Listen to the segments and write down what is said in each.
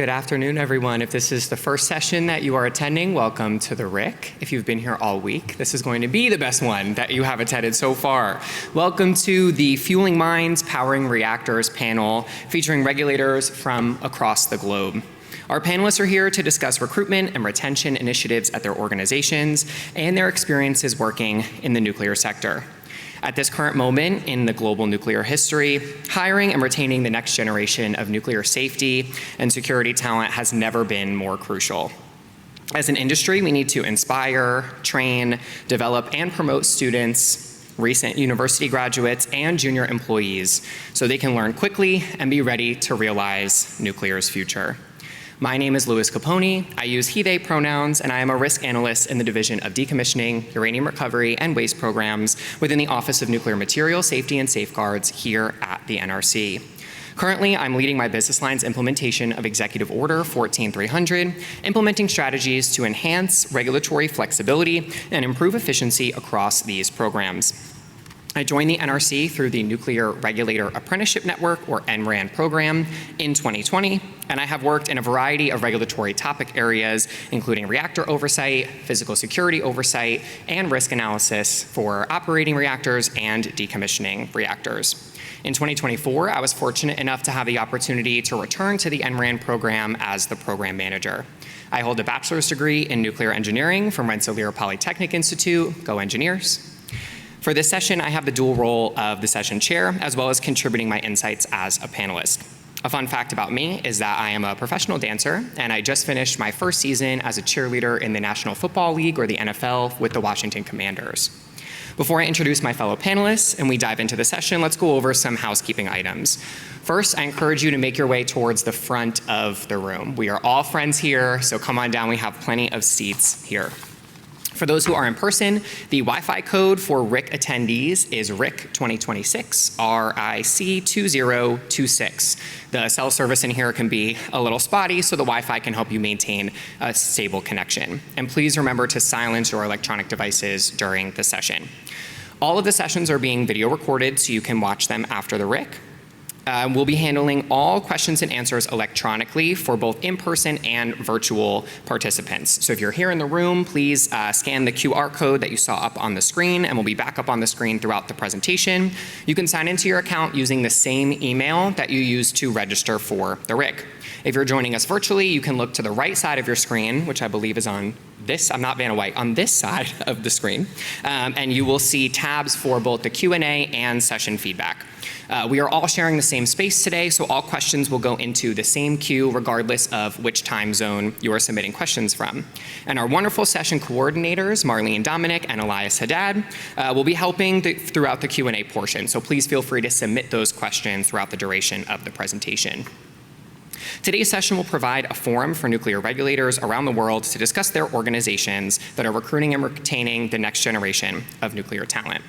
Good afternoon, everyone. If this is the first session that you are attending, welcome to the RIC. If you've been here all week, this is going to be the best one that you have attended so far. Welcome to the Fueling Minds, Powering Reactors panel, featuring regulators from across the globe. Our panelists are here to discuss recruitment and retention initiatives at their organizations and their experiences working in the nuclear sector. At this current moment in the global nuclear history, hiring and retaining the next generation of nuclear safety and security talent has never been more crucial. As an industry, we need to inspire, train, develop, and promote students, recent university graduates, and junior employees so they can learn quickly and be ready to realize nuclear's future. My name is Louis Capone. I use he, they pronouns, and I am a risk analyst in the Division of Decommissioning, Uranium Recovery, and Waste Programs within the Office of Nuclear Material Safety and Safeguards here at the NRC. Currently, I'm leading my business line's implementation of Executive Order 14300, implementing strategies to enhance regulatory flexibility and improve efficiency across these programs. I joined the NRC through the Nuclear Regulator Apprenticeship Network, or NRAN program, in 2020, and I have worked in a variety of regulatory topic areas, including reactor oversight, physical security oversight, and risk analysis for operating reactors and decommissioning reactors. In 2024, I was fortunate enough to have the opportunity to return to the NRAN program as the program manager. I hold a bachelor's degree in nuclear engineering from Rensselaer Polytechnic Institute. Go Engineers. For this session, I have the dual role of the session chair, as well as contributing my insights as a panelist. A fun fact about me is that I am a professional dancer, and I just finished my first season as a cheerleader in the National Football League, or the NFL, with the Washington Commanders. Before I introduce my fellow panelists and we dive into the session, let's go over some housekeeping items. First, I encourage you to make your way towards the front of the room. We are all friends here, so come on down. We have plenty of seats here. For those who are in person, the Wi-Fi code for RIC attendees is RIC 2026, RIC 2026. The cell service in here can be a little spotty, so the Wi-Fi can help you maintain a stable connection. And please remember to silence your electronic devices during the session. All of the sessions are being video recorded, so you can watch them after the RIC. We'll be handling all questions and answers electronically for both in-person and virtual participants. So if you're here in the room, please scan the QR code that you saw up on the screen, and will be back up on the screen throughout the presentation. You can sign into your account using the same email that you used to register for the RIC. If you're joining us virtually, you can look to the right side of your screen, which I believe is on this, I'm not Vanna White, on this side of the screen, and you will see tabs for both the Q&A and session feedback. We are all sharing the same space today, so all questions will go into the same queue regardless of which time zone you are submitting questions from. And our wonderful session coordinators, Marlene Dominic and Elias Haddad, will be helping throughout the Q&A portion, so please feel free to submit those questions throughout the duration of the presentation. Today's session will provide a forum for nuclear regulators around the world to discuss their organizations that are recruiting and retaining the next generation of nuclear talent.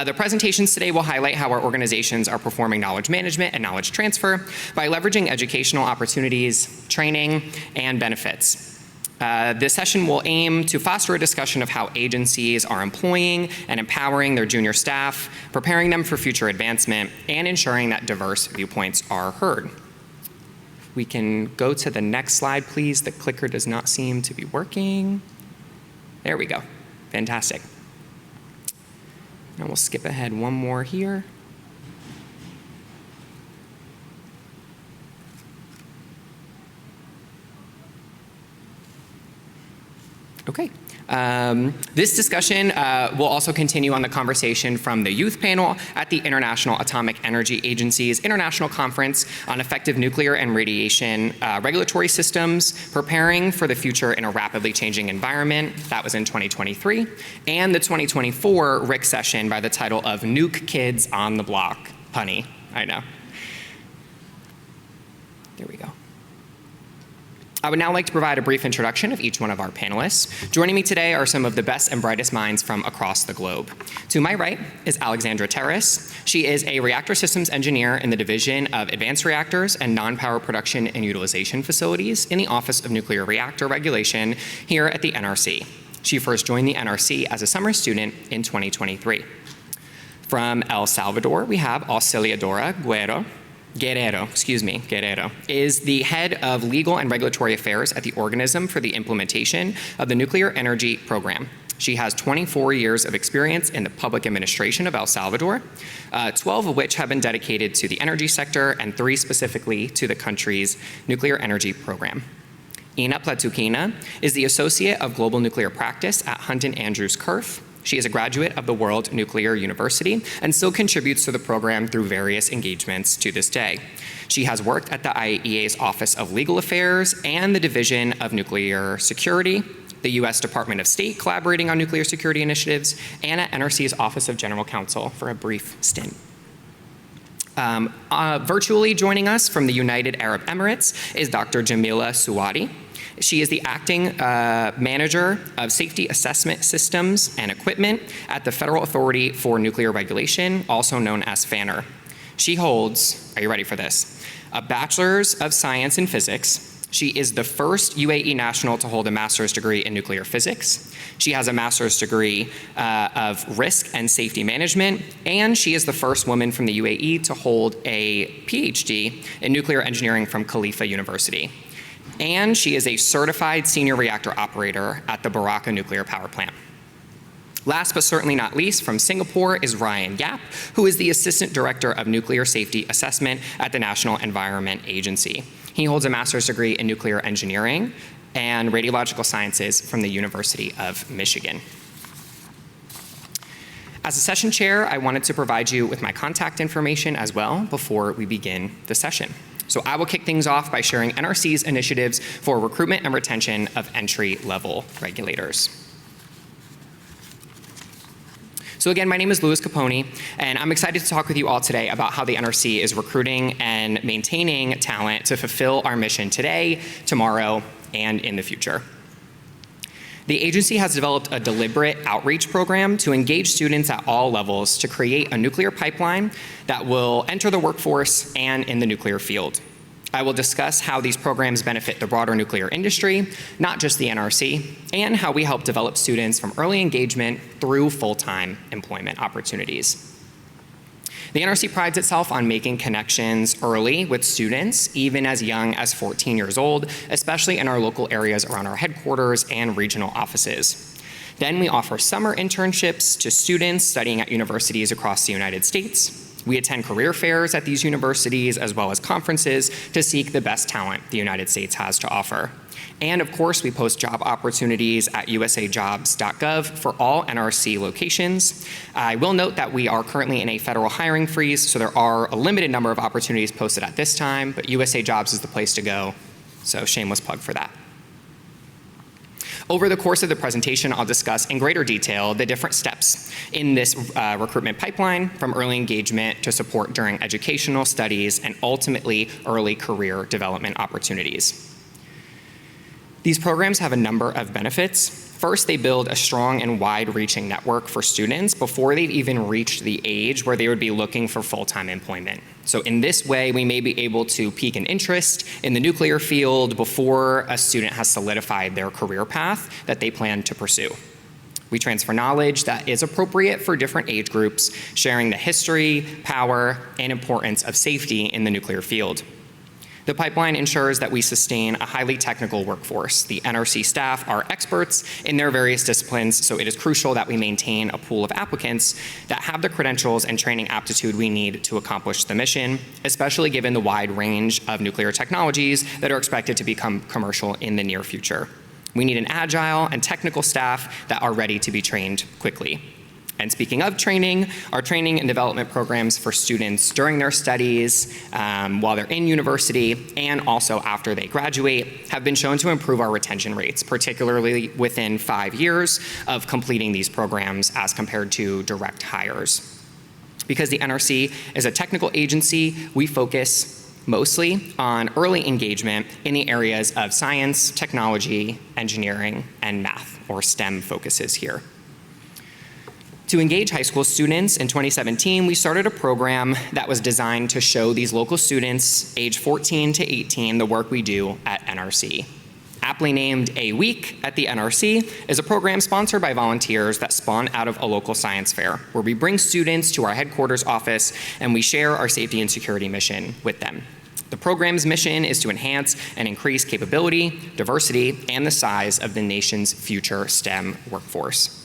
The presentations today will highlight how our organizations are performing knowledge management and knowledge transfer by leveraging educational opportunities, training, and benefits. This session will aim to foster a discussion of how agencies are employing and empowering their junior staff, preparing them for future advancement, and ensuring that diverse viewpoints are heard. We can go to the next slide, please. The clicker does not seem to be working. There we go. Fantastic. And we'll skip ahead one more here. Okay. This discussion will also continue on the conversation from the youth panel at the International Atomic Energy Agency's International Conference on Effective Nuclear and Radiation Regulatory Systems, Preparing for the Future in a Rapidly Changing Environment. That was in 2023. And the 2024 RIC session by the title of Nuke Kids on the Block. Punny, I know. There we go. I would now like to provide a brief introduction of each one of our panelists. Joining me today are some of the best and brightest minds from across the globe. To my right is Alexandra Terrace. She is a reactor systems engineer in the Division of Advanced Reactors and Non-Power Production and Utilization Facilities in the Office of Nuclear Reactor Regulation here at the NRC. She first joined the NRC as a summer student in 2023. From El Salvador, we have Auxiliadora Guerrero is the head of legal and regulatory affairs at the Organism for the Implementation of the Nuclear Energy Program. She has 24 years of experience in the public administration of El Salvador, 12 of which have been dedicated to the energy sector and 3 specifically to the country's nuclear energy program. Ina Platukina is the Associate of Global Nuclear Practice at Hunton Andrews Kurth. She is a graduate of the World Nuclear University and still contributes to the program through various engagements to this day. She has worked at the IAEA's Office of Legal Affairs and the Division of Nuclear Security, the U.S. Department of State collaborating on nuclear security initiatives, and at NRC's Office of General Counsel for a brief stint. Virtually joining us from the United Arab Emirates is Dr. Jamila Suwadi. She is the acting manager of safety assessment systems and equipment at the Federal Authority for Nuclear Regulation, also known as FANR. She holds, are you ready for this? A Bachelor's of Science in Physics. She is the first UAE national to hold a master's degree in nuclear physics. She has a master's degree of risk and safety management, and she is the first woman from the UAE to hold a PhD in nuclear engineering from Khalifa University. And she is a certified senior reactor operator at the Baraka nuclear power plant. Last but certainly not least, from Singapore is Ryan Yap, who is the Assistant Director of Nuclear Safety Assessment at the National Environment Agency. He holds a master's degree in nuclear engineering and radiological sciences from the University of Michigan. As a session chair, I wanted to provide you with my contact information as well before we begin the session. So I will kick things off by sharing NRC's initiatives for recruitment and retention of entry-level regulators. So again, my name is Louis Capone, and I'm excited to talk with you all today about how the NRC is recruiting and maintaining talent to fulfill our mission today, tomorrow, and in the future. The agency has developed a deliberate outreach program to engage students at all levels to create a nuclear pipeline that will enter the workforce and in the nuclear field. I will discuss how these programs benefit the broader nuclear industry, not just the NRC, and how we help develop students from early engagement through full-time employment opportunities. The NRC prides itself on making connections early with students, even as young as 14 years old, especially in our local areas around our headquarters and regional offices. Then we offer summer internships to students studying at universities across the United States. We attend career fairs at these universities as well as conferences to seek the best talent the United States has to offer. And of course, we post job opportunities at usajobs.gov for all NRC locations. I will note that we are currently in a federal hiring freeze, so there are a limited number of opportunities posted at this time, but USA Jobs is the place to go, so shameless plug for that. Over the course of the presentation, I'll discuss in greater detail the different steps in this recruitment pipeline, from early engagement to support during educational studies and ultimately early career development opportunities. These programs have a number of benefits. First, they build a strong and wide-reaching network for students before they've even reached the age where they would be looking for full-time employment. So in this way, we may be able to pique an interest in the nuclear field before a student has solidified their career path that they plan to pursue. We transfer knowledge that is appropriate for different age groups, sharing the history, power, and importance of safety in the nuclear field. The pipeline ensures that we sustain a highly technical workforce. The NRC staff are experts in their various disciplines, so it is crucial that we maintain a pool of applicants that have the credentials and training aptitude we need to accomplish the mission, especially given the wide range of nuclear technologies that are expected to become commercial in the near future. We need an agile and technical staff that are ready to be trained quickly. And speaking of training, our training and development programs for students during their studies, while they're in university, and also after they graduate, have been shown to improve our retention rates, particularly within 5 years of completing these programs as compared to direct hires. Because the NRC is a technical agency, we focus mostly on early engagement in the areas of science, technology, engineering, and math, or STEM focuses here. To engage high school students in 2017, we started a program that was designed to show these local students, age 14 to 18, the work we do at NRC. Aptly named A Week at the NRC is a program sponsored by volunteers that spawn out of a local science fair, where we bring students to our headquarters office and we share our safety and security mission with them. The program's mission is to enhance and increase capability, diversity, and the size of the nation's future STEM workforce.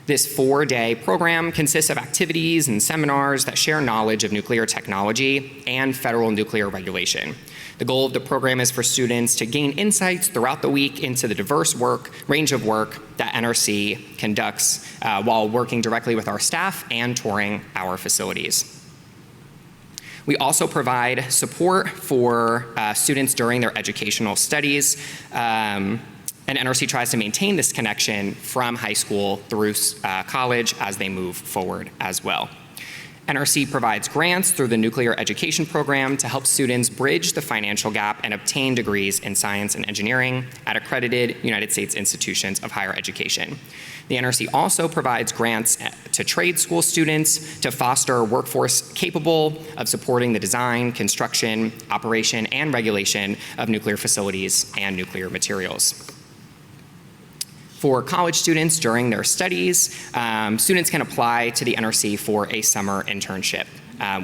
This 4-day program consists of activities and seminars that share knowledge of nuclear technology and federal nuclear regulation. The goal of the program is for students to gain insights throughout the week into the diverse range of work that NRC conducts while working directly with our staff and touring our facilities. We also provide support for students during their educational studies, and NRC tries to maintain this connection from high school through college as they move forward as well. NRC provides grants through the Nuclear Education Program to help students bridge the financial gap and obtain degrees in science and engineering at accredited United States institutions of higher education. The NRC also provides grants to trade school students to foster a workforce capable of supporting the design, construction, operation, and regulation of nuclear facilities and nuclear materials. For college students during their studies, students can apply to the NRC for a summer internship.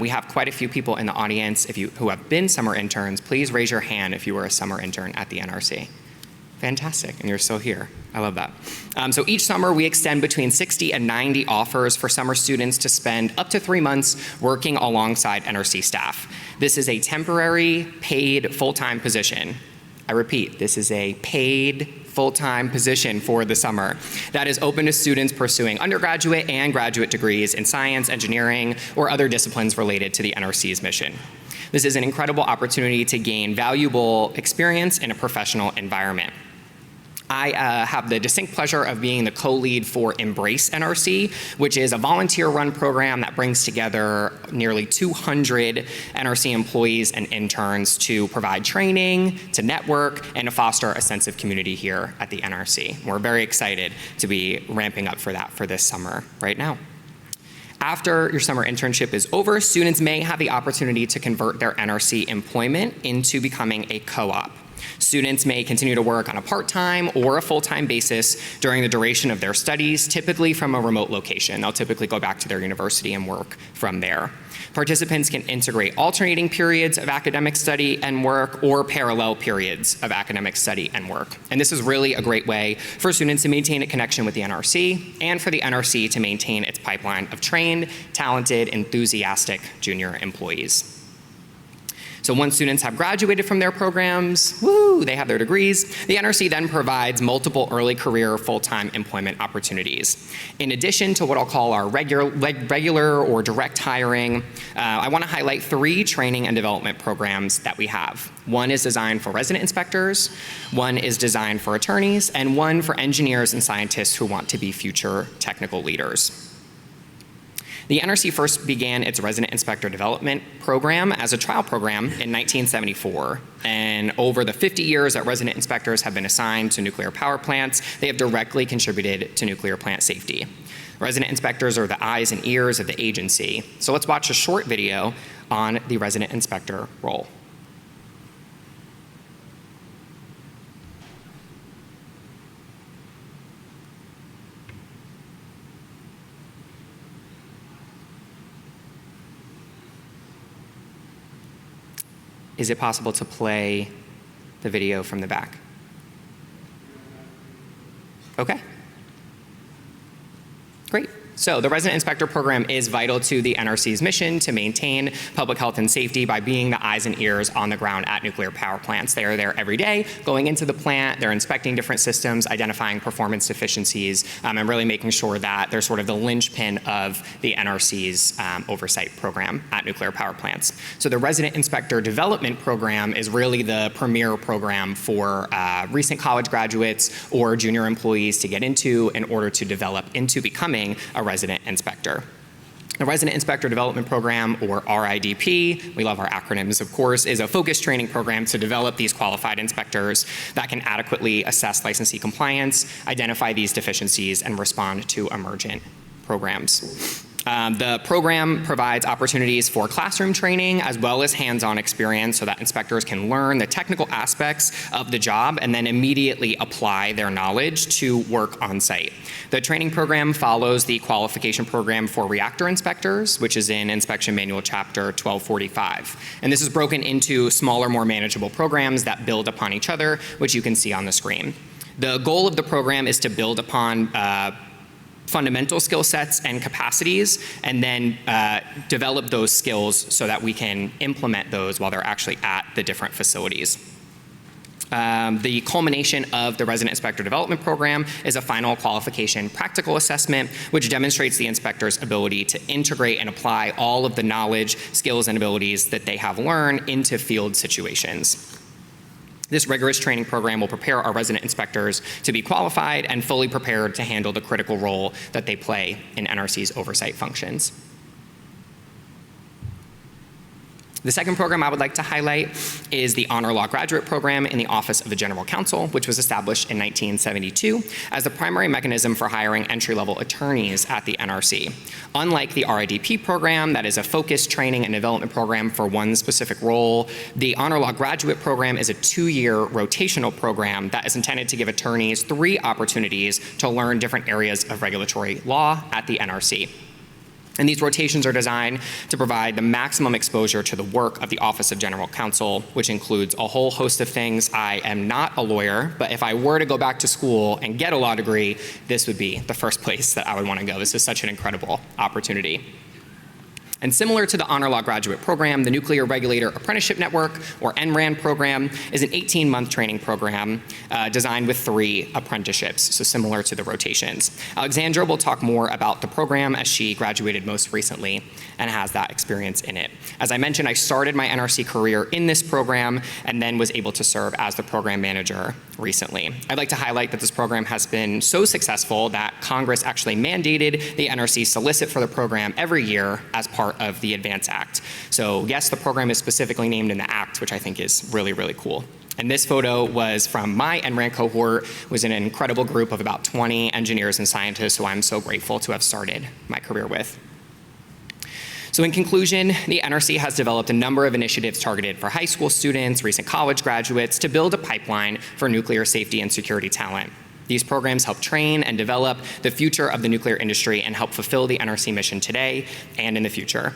We have quite a few people in the audience who have been summer interns. Please raise your hand if you were a summer intern at the NRC. Fantastic, and you're still here. I love that. So each summer we extend between 60 and 90 offers for summer students to spend up to 3 months working alongside NRC staff. This is a temporary, paid, full-time position. I repeat, this is a paid, full-time position for the summer that is open to students pursuing undergraduate and graduate degrees in science, engineering, or other disciplines related to the NRC's mission. This is an incredible opportunity to gain valuable experience in a professional environment. I have the distinct pleasure of being the co-lead for Embrace NRC, which is a volunteer-run program that brings together nearly 200 NRC employees and interns to provide training, to network, and to foster a sense of community here at the NRC. We're very excited to be ramping up for that for this summer right now. After your summer internship is over, students may have the opportunity to convert their NRC employment into becoming a co-op. Students may continue to work on a part-time or a full-time basis during the duration of their studies, typically from a remote location. They'll typically go back to their university and work from there. Participants can integrate alternating periods of academic study and work or parallel periods of academic study and work. And this is really a great way for students to maintain a connection with the NRC and for the NRC to maintain its pipeline of trained, talented, enthusiastic junior employees. So once students have graduated from their programs, they have their degrees, the NRC then provides multiple early career full-time employment opportunities. In addition to what I'll call our regular or direct hiring, I want to highlight 3 training and development programs that we have. One is designed for resident inspectors, one is designed for attorneys, and one for engineers and scientists who want to be future technical leaders. The NRC first began its resident inspector development program as a trial program in 1974. And over the 50 years that resident inspectors have been assigned to nuclear power plants, they have directly contributed to nuclear plant safety. Resident inspectors are the eyes and ears of the agency. So let's watch a short video on the resident inspector role. Is it possible to play the video from the back? Okay. Great. So the resident inspector program is vital to the NRC's mission to maintain public health and safety by being the eyes and ears on the ground at nuclear power plants. They are there every day, going into the plant, they're inspecting different systems, identifying performance deficiencies, and really making sure that they're sort of the linchpin of the NRC's oversight program at nuclear power plants. So the resident inspector development program is really the premier program for recent college graduates or junior employees to get into in order to develop into becoming a resident inspector. The Resident Inspector Development Program, or RIDP, we love our acronyms of course, is a focused training program to develop these qualified inspectors that can adequately assess licensee compliance, identify these deficiencies, and respond to emergent programs. The program provides opportunities for classroom training as well as hands-on experience so that inspectors can learn the technical aspects of the job and then immediately apply their knowledge to work on site. The training program follows the qualification program for reactor inspectors, which is in Inspection Manual Chapter 1245. And this is broken into smaller, more manageable programs that build upon each other, which you can see on the screen. The goal of the program is to build upon fundamental skill sets and capacities, and then develop those skills so that we can implement those while they're actually at the different facilities. The culmination of the Resident Inspector Development Program is a final qualification practical assessment, which demonstrates the inspector's ability to integrate and apply all of the knowledge, skills, and abilities that they have learned into field situations. This rigorous training program will prepare our resident inspectors to be qualified and fully prepared to handle the critical role that they play in NRC's oversight functions. The second program I would like to highlight is the Honor Law Graduate Program in the Office of the General Counsel, which was established in 1972 as the primary mechanism for hiring entry-level attorneys at the NRC. Unlike the RIDP program, that is a focused training and development program for one specific role, the Honor Law Graduate Program is a 2-year rotational program that is intended to give attorneys 3 opportunities to learn different areas of regulatory law at the NRC. And these rotations are designed to provide the maximum exposure to the work of the Office of General Counsel, which includes a whole host of things. I am not a lawyer, but if I were to go back to school and get a law degree, this would be the first place that I would want to go. This is such an incredible opportunity. And similar to the Honor Law Graduate Program, the Nuclear Regulator Apprenticeship Network, or NRAN program, is an 18-month training program designed with 3 apprenticeships, so similar to the rotations. Alexandra will talk more about the program as she graduated most recently and has that experience in it. As I mentioned, I started my NRC career in this program and then was able to serve as the program manager recently. I'd like to highlight that this program has been so successful that Congress actually mandated the NRC solicit for the program every year as part of the ADVANCE Act. So yes, the program is specifically named in the Act, which I think is really, really cool. And this photo was from my NRAN cohort, was in an incredible group of about 20 engineers and scientists who I'm so grateful to have started my career with. So in conclusion, the NRC has developed a number of initiatives targeted for high school students, recent college graduates, to build a pipeline for nuclear safety and security talent. These programs help train and develop the future of the nuclear industry and help fulfill the NRC mission today and in the future.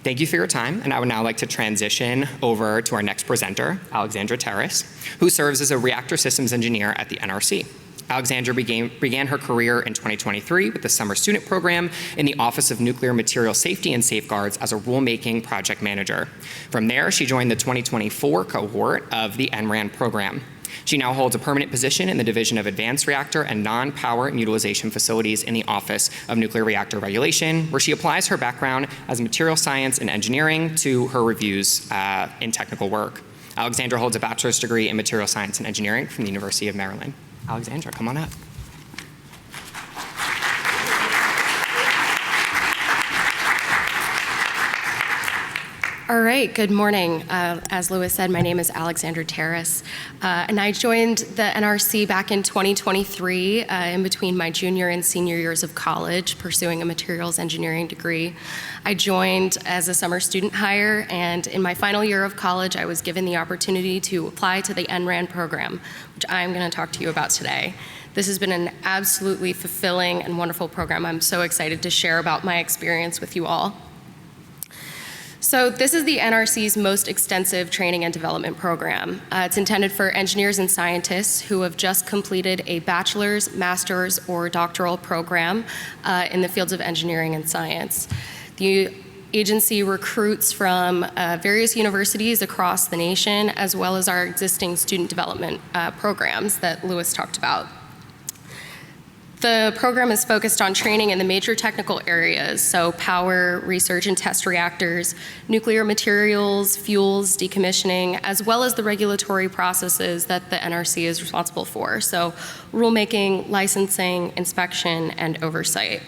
Thank you for your time, and I would now like to transition over to our next presenter, Alexandra Terrace, who serves as a reactor systems engineer at the NRC. Alexandra began her career in 2023 with the Summer Student Program in the Office of Nuclear Material Safety and Safeguards as a rulemaking project manager. From there, she joined the 2024 cohort of the NRAN program. She now holds a permanent position in the Division of Advanced Reactor and Non-Power Utilization Facilities in the Office of Nuclear Reactor Regulation, where she applies her background as material science and engineering to her reviews in technical work. Alexandra holds a bachelor's degree in material science and engineering from the University of Maryland. Alexandra, come on up. All right, good morning. As Louis said, my name is Alexandra Terrace, and I joined the NRC back in 2023 in between my junior and senior years of college, pursuing a materials engineering degree. I joined as a summer student hire, and in my final year of college, I was given the opportunity to apply to the NRAN program, which I'm going to talk to you about today. This has been an absolutely fulfilling and wonderful program. I'm so excited to share about my experience with you all. So this is the NRC's most extensive training and development program. It's intended for engineers and scientists who have just completed a bachelor's, master's, or doctoral program in the fields of engineering and science. The agency recruits from various universities across the nation, as well as our existing student development programs that Louis talked about. The program is focused on training in the major technical areas, so power, research and test reactors, nuclear materials, fuels, decommissioning, as well as the regulatory processes that the NRC is responsible for, so rulemaking, licensing, inspection, and oversight.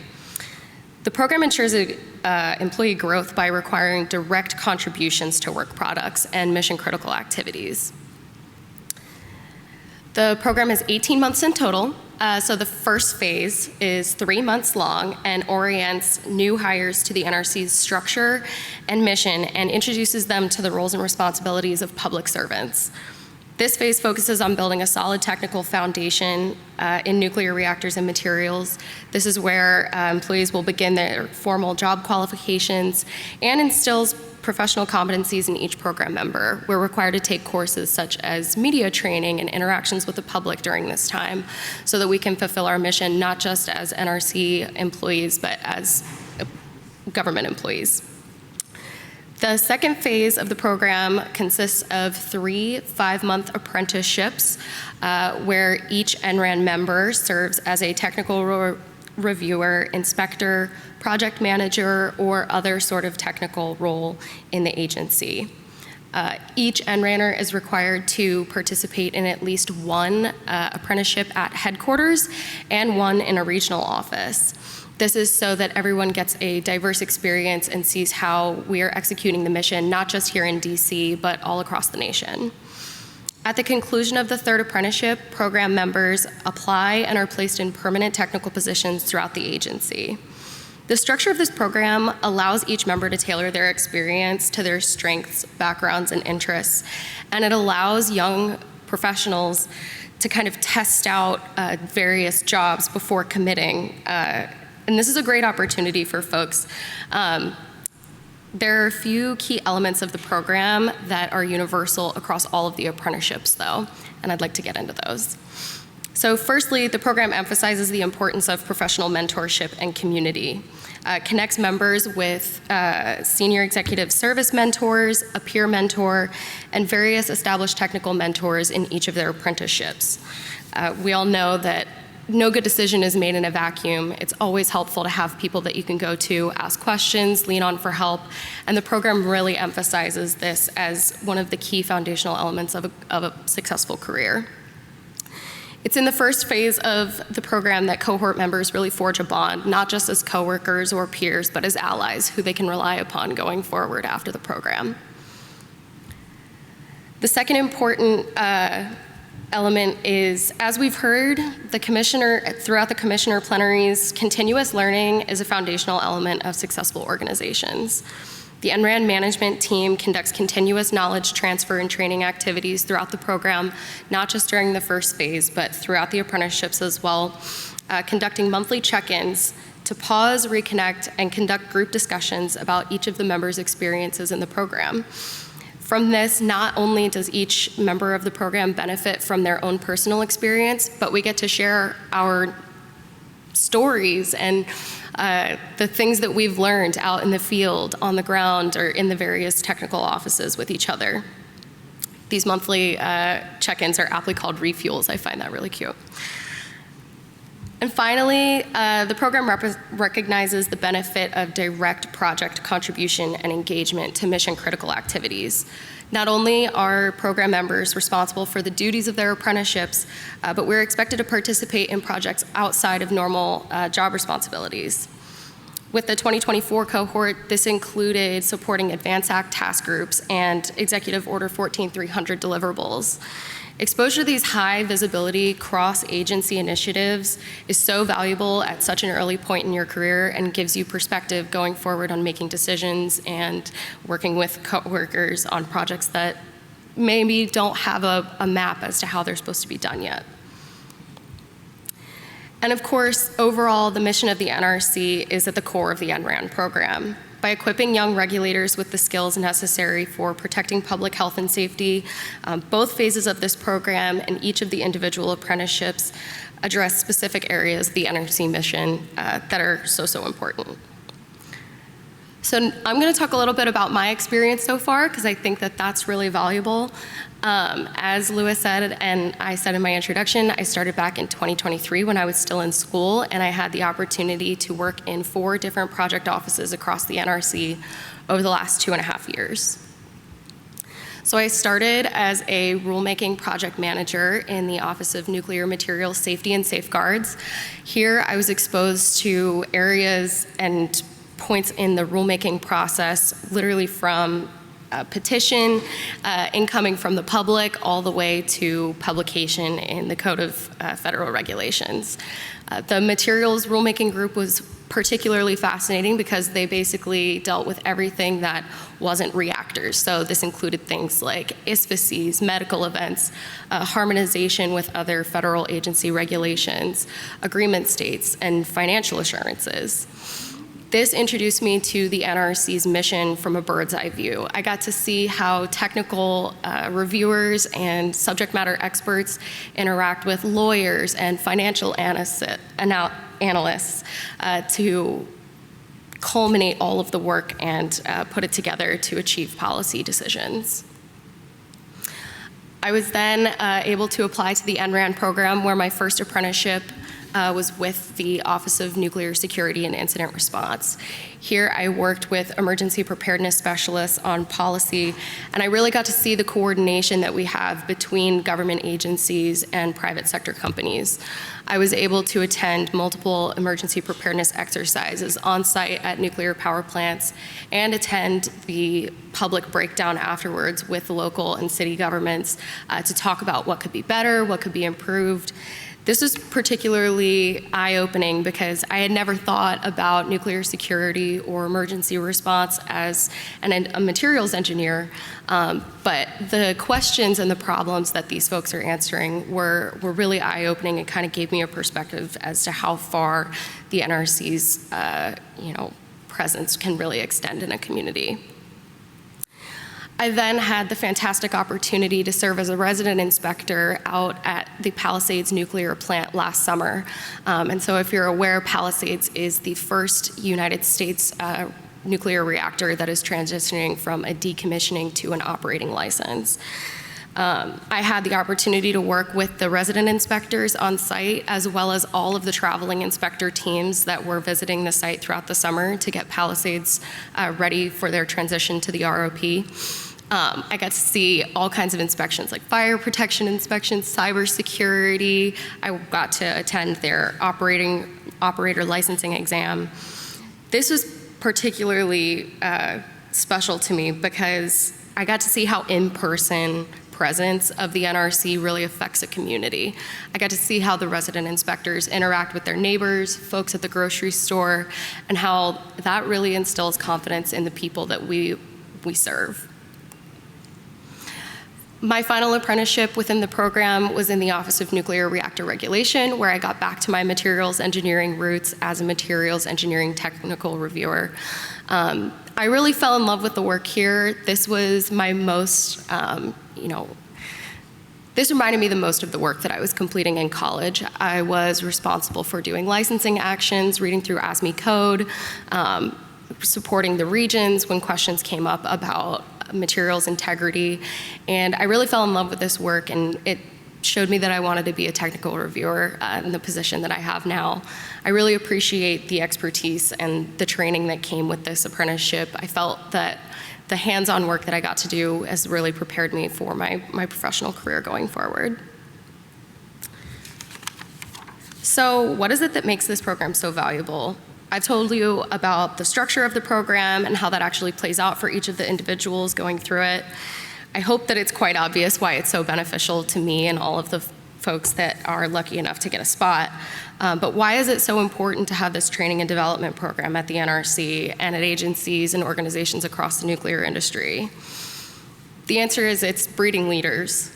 The program ensures employee growth by requiring direct contributions to work products and mission-critical activities. The program is 18 months in total. So the first phase is 3 months long and orients new hires to the NRC's structure and mission and introduces them to the roles and responsibilities of public servants. This phase focuses on building a solid technical foundation in nuclear reactors and materials. This is where employees will begin their formal job qualifications and instills professional competencies in each program member. We're required to take courses such as media training and interactions with the public during this time so that we can fulfill our mission not just as NRC employees, but as government employees. The second phase of the program consists of 3 5-month apprenticeships where each NRAN member serves as a technical reviewer, inspector, project manager, or other sort of technical role in the agency. Each NRANer is required to participate in at least one apprenticeship at headquarters and one in a regional office. This is so that everyone gets a diverse experience and sees how we are executing the mission, not just here in DC, but all across the nation. At the conclusion of the third apprenticeship, program members apply and are placed in permanent technical positions throughout the agency. The structure of this program allows each member to tailor their experience to their strengths, backgrounds, and interests, and it allows young professionals to kind of test out various jobs before committing. And this is a great opportunity for folks. There are a few key elements of the program that are universal across all of the apprenticeships, though, and I'd like to get into those. So firstly, the program emphasizes the importance of professional mentorship and community. Connects members with senior executive service mentors, a peer mentor, and various established technical mentors in each of their apprenticeships. We all know that no good decision is made in a vacuum. It's always helpful to have people that you can go to, ask questions, lean on for help, and the program really emphasizes this as one of the key foundational elements of a successful career. It's in the first phase of the program that cohort members really forge a bond, not just as coworkers or peers, but as allies who they can rely upon going forward after the program. The second important element is, as we've heard, throughout the commissioner plenaries, continuous learning is a foundational element of successful organizations. The NRAN management team conducts continuous knowledge transfer and training activities throughout the program, not just during the first phase, but throughout the apprenticeships as well, conducting monthly check-ins to pause, reconnect, and conduct group discussions about each of the members' experiences in the program. From this, not only does each member of the program benefit from their own personal experience, but we get to share our stories and the things that we've learned out in the field, on the ground, or in the various technical offices with each other. These monthly check-ins are aptly called refuels. I find that really cute. And finally, the program recognizes the benefit of direct project contribution and engagement to mission-critical activities. Not only are program members responsible for the duties of their apprenticeships, but we're expected to participate in projects outside of normal job responsibilities. With the 2024 cohort, this included supporting Advance Act task groups and Executive Order 14300 deliverables. Exposure to these high visibility cross-agency initiatives is so valuable at such an early point in your career and gives you perspective going forward on making decisions and working with coworkers on projects that maybe don't have a map as to how they're supposed to be done yet. And of course, overall, the mission of the NRC is at the core of the NRAN program. By equipping young regulators with the skills necessary for protecting public health and safety, both phases of this program and each of the individual apprenticeships address specific areas of the NRC mission that are so important. So I'm going to talk a little bit about my experience so far, because I think that that's really valuable. As Louis said, and I said in my introduction, I started back in 2023 when I was still in school, and I had the opportunity to work in 4 different project offices across the NRC over the last 2.5 years. So I started as a rulemaking project manager in the Office of Nuclear Materials Safety and Safeguards. Here I was exposed to areas and points in the rulemaking process, literally from petition, incoming from the public, all the way to publication in the Code of Federal Regulations. The materials rulemaking group was particularly fascinating because they basically dealt with everything that wasn't reactors. So this included things like ISFACs, medical events, harmonization with other federal agency regulations, agreement states, and financial assurances. This introduced me to the NRC's mission from a bird's eye view. I got to see how technical reviewers and subject matter experts interact with lawyers and financial analysts to culminate all of the work and put it together to achieve policy decisions. I was then able to apply to the NRAN program, where my first apprenticeship was with the Office of Nuclear Security and Incident Response. Here I worked with emergency preparedness specialists on policy, and I really got to see the coordination that we have between government agencies and private sector companies. I was able to attend multiple emergency preparedness exercises on site at nuclear power plants and attend the public breakdown afterwards with the local and city governments to talk about what could be better, what could be improved. This was particularly eye-opening because I had never thought about nuclear security or emergency response as a materials engineer, but the questions and the problems that these folks are answering were really eye-opening and kind of gave me a perspective as to how far the NRC's presence can really extend in a community. I then had the fantastic opportunity to serve as a resident inspector out at the Palisades nuclear plant last summer. And so if you're aware, Palisades is the first United States nuclear reactor that is transitioning from a decommissioning to an operating license. I had the opportunity to work with the resident inspectors on site, as well as all of the traveling inspector teams that were visiting the site throughout the summer to get Palisades ready for their transition to the ROP. I got to see all kinds of inspections, like fire protection inspections, cybersecurity. I got to attend their operator licensing exam. This was particularly special to me because I got to see how in-person presence of the NRC really affects a community. I got to see how the resident inspectors interact with their neighbors, folks at the grocery store, and how that really instills confidence in the people that we serve. My final apprenticeship within the program was in the Office of Nuclear Reactor Regulation, where I got back to my materials engineering roots as a materials engineering technical reviewer. I really fell in love with the work here. This was my most, this reminded me the most of the work that I was completing in college. I was responsible for doing licensing actions, reading through ASME code, supporting the regions when questions came up about materials integrity, and I really fell in love with this work, and it showed me that I wanted to be a technical reviewer in the position that I have now. I really appreciate the expertise and the training that came with this apprenticeship. I felt that the hands-on work that I got to do has really prepared me for my professional career going forward. So what is it that makes this program so valuable? I've told you about the structure of the program and how that actually plays out for each of the individuals going through it. I hope that it's quite obvious why it's so beneficial to me and all of the folks that are lucky enough to get a spot. But why is it so important to have this training and development program at the NRC and at agencies and organizations across the nuclear industry? The answer is it's breeding leaders.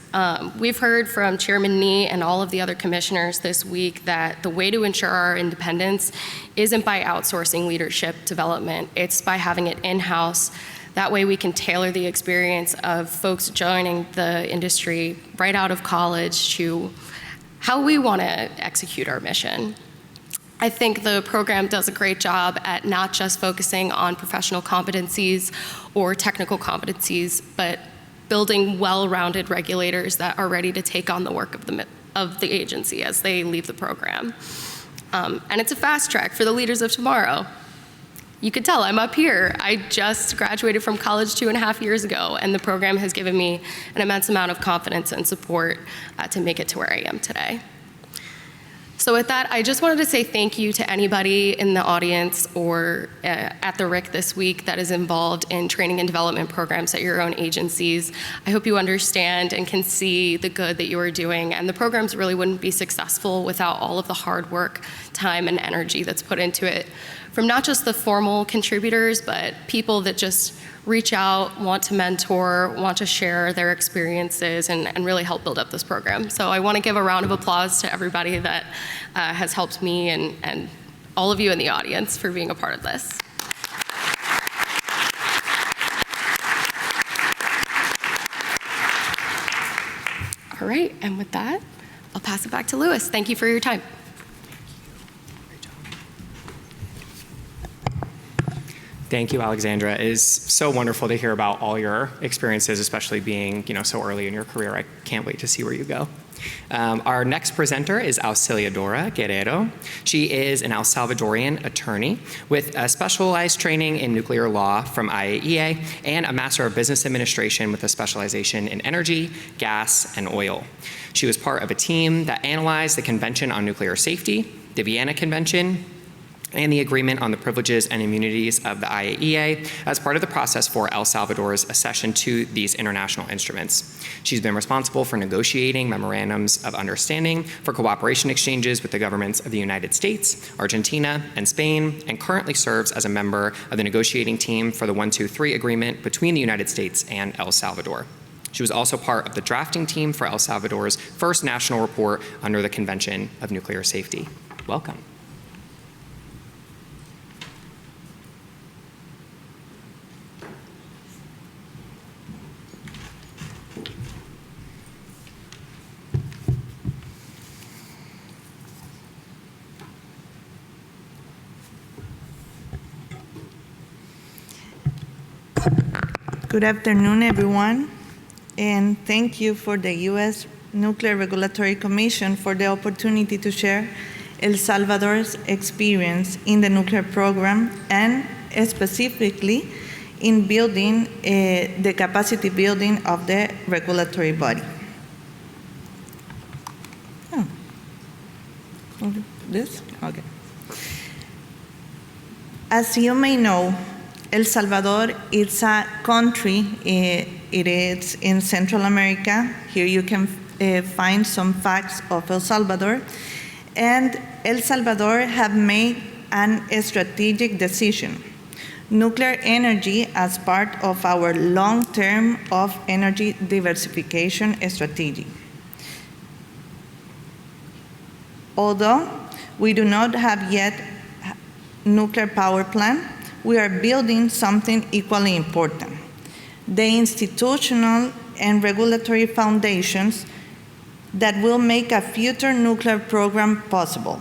We've heard from Chairman Nee and all of the other commissioners this week that the way to ensure our independence isn't by outsourcing leadership development, it's by having it in-house. That way we can tailor the experience of folks joining the industry right out of college to how we want to execute our mission. I think the program does a great job at not just focusing on professional competencies or technical competencies, but building well-rounded regulators that are ready to take on the work of the agency as they leave the program. And it's a fast track for the leaders of tomorrow. You could tell I'm up here. I just graduated from college 2.5 years ago, and the program has given me an immense amount of confidence and support to make it to where I am today. So with that, I just wanted to say thank you to anybody in the audience or at the RIC this week that is involved in training and development programs at your own agencies. I hope you understand and can see the good that you are doing, and the programs really wouldn't be successful without all of the hard work, time, and energy that's put into it from not just the formal contributors, but people that just reach out, want to mentor, want to share their experiences, and really help build up this program. So I want to give a round of applause to everybody that has helped me and all of you in the audience for being a part of this. All right, and with that, I'll pass it back to Louis. Thank you for your time. Thank you, Alexandra. It is so wonderful to hear about all your experiences, especially being so early in your career. I can't wait to see where you go. Our next presenter is Auxiliadora Guerrero. She is an El Salvadorian attorney with a specialized training in nuclear law from IAEA and a Master of Business Administration with a specialization in energy, gas, and oil. She was part of a team that analyzed the Convention on Nuclear Safety, the Vienna Convention, and the Agreement on the Privileges and Immunities of the IAEA as part of the process for El Salvador's accession to these international instruments. She's been responsible for negotiating memorandums of understanding for cooperation exchanges with the governments of the United States, Argentina, and Spain, and currently serves as a member of the negotiating team for the 123 agreement between the United States and El Salvador. She was also part of the drafting team for El Salvador's first national report under the Convention of Nuclear Safety. Welcome. Good afternoon, everyone, and thank you for the U.S. Nuclear Regulatory Commission for the opportunity to share El Salvador's experience in the nuclear program and specifically in building the capacity building of the regulatory body. Oh. This? Okay. As you may know, El Salvador is a country, it is in Central America. Here you can find some facts of El Salvador. And El Salvador have made a strategic decision. Nuclear energy as part of our long-term of energy diversification strategy. Although we do not have yet nuclear power plant, we are building something equally important: the institutional and regulatory foundations that will make a future nuclear program possible,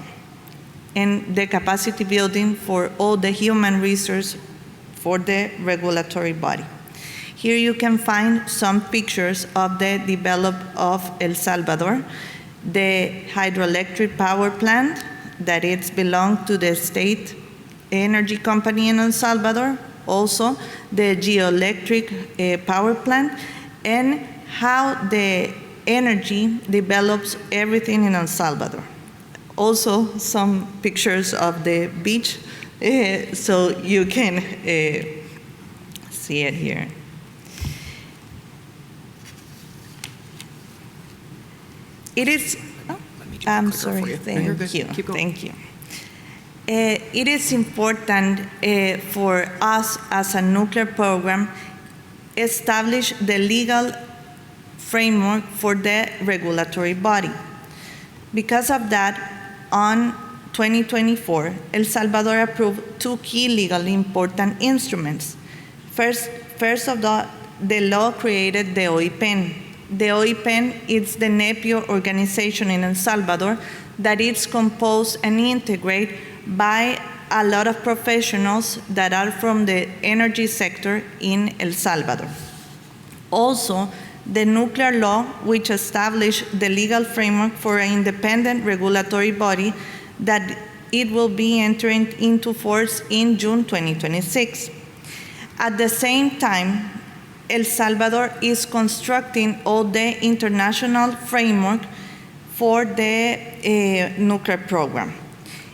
and the capacity building for all the human resources for the regulatory body. Here you can find some pictures of the development of El Salvador, the hydroelectric power plant that it belongs to the state energy company in El Salvador, also the geoelectric power plant, and how the energy develops everything in El Salvador. Also some pictures of the beach, so you can see it here. It is, I'm sorry, thank you, thank you. It is important for us as a nuclear program establish the legal framework for the regulatory body. Because of that, on 2024, El Salvador approved two key legally important instruments. First of all, the law created the OIPEN. The OIPEN is the NEPIO organization in El Salvador that is composed and integrated by a lot of professionals that are from the energy sector in El Salvador. Also, the nuclear law, which established the legal framework for an independent regulatory body that it will be entering into force in June 2026. At the same time, El Salvador is constructing all the international framework for the nuclear program.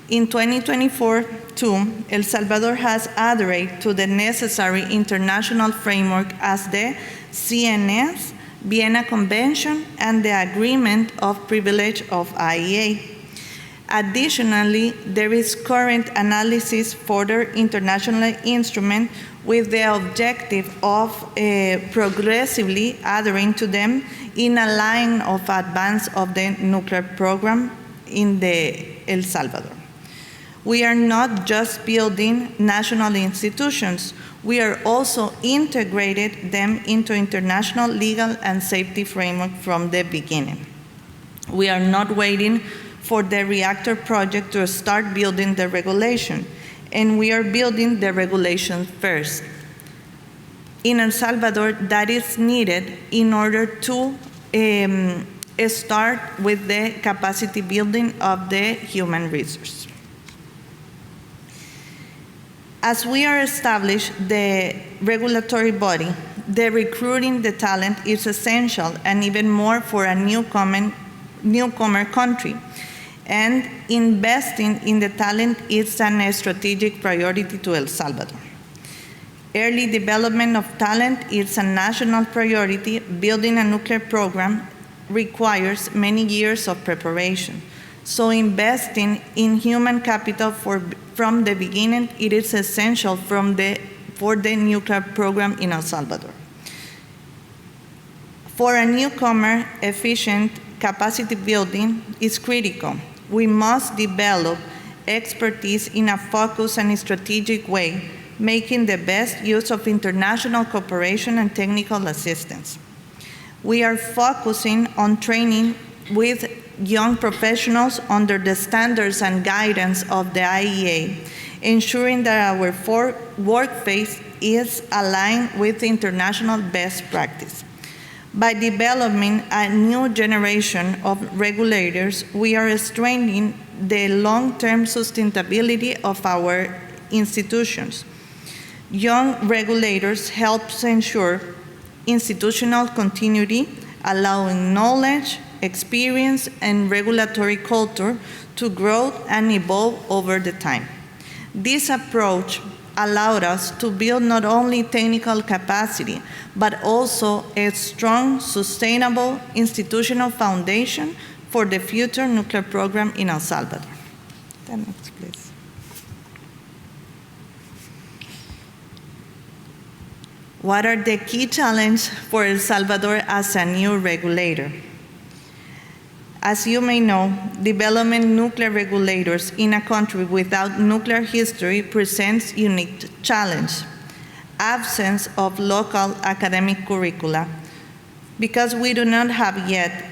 In 2024, too, El Salvador has adhered to the necessary international framework as the CNS, Vienna Convention, and the Agreement of Privilege of IEA. Additionally, there is current analysis for the international instrument with the objective of progressively adhering to them in a line of advance of the nuclear program in El Salvador. We are not just building national institutions, we are also integrated them into international legal and safety framework from the beginning. We are not waiting for the reactor project to start building the regulation, and we are building the regulation first. In El Salvador, that is needed in order to start with the capacity building of the human resource. As we are established the regulatory body, the recruiting the talent is essential, and even more for a newcomer country. And investing in the talent is a strategic priority to El Salvador. Early development of talent is a national priority. Building a nuclear program requires many years of preparation. So investing in human capital from the beginning, it is essential for the nuclear program in El Salvador. For a newcomer, efficient capacity building is critical. We must develop expertise in a focused and strategic way, making the best use of international cooperation and technical assistance. We are focusing on training with young professionals under the standards and guidance of the IEA, ensuring that our workplace is aligned with international best practice. By developing a new generation of regulators, we are strengthening the long-term sustainability of our institutions. Young regulators help ensure institutional continuity, allowing knowledge, experience, and regulatory culture to grow and evolve over the time. This approach allowed us to build not only technical capacity, but also a strong, sustainable institutional foundation for the future nuclear program in El Salvador. Next, please. What are the key challenges for El Salvador as a new regulator? As you may know, developing nuclear regulators in a country without nuclear history presents unique challenge. Absence of local academic curricula, because we do not have yet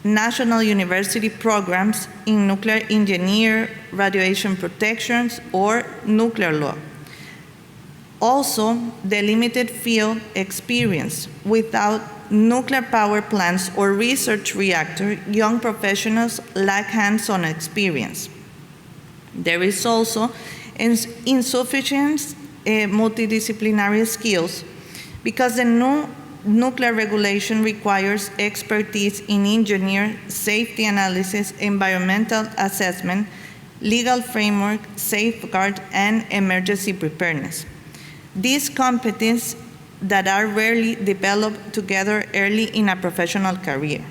national university programs in nuclear engineering, radiation protections, or nuclear law. Also, the limited field experience. Without nuclear power plants or research reactor, young professionals lack hands-on experience. There is also insufficient multidisciplinary skills, because the new nuclear regulation requires expertise in engineering, safety analysis, environmental assessment, legal framework, safeguard, and emergency preparedness. These competencies that are rarely developed together early in a professional career.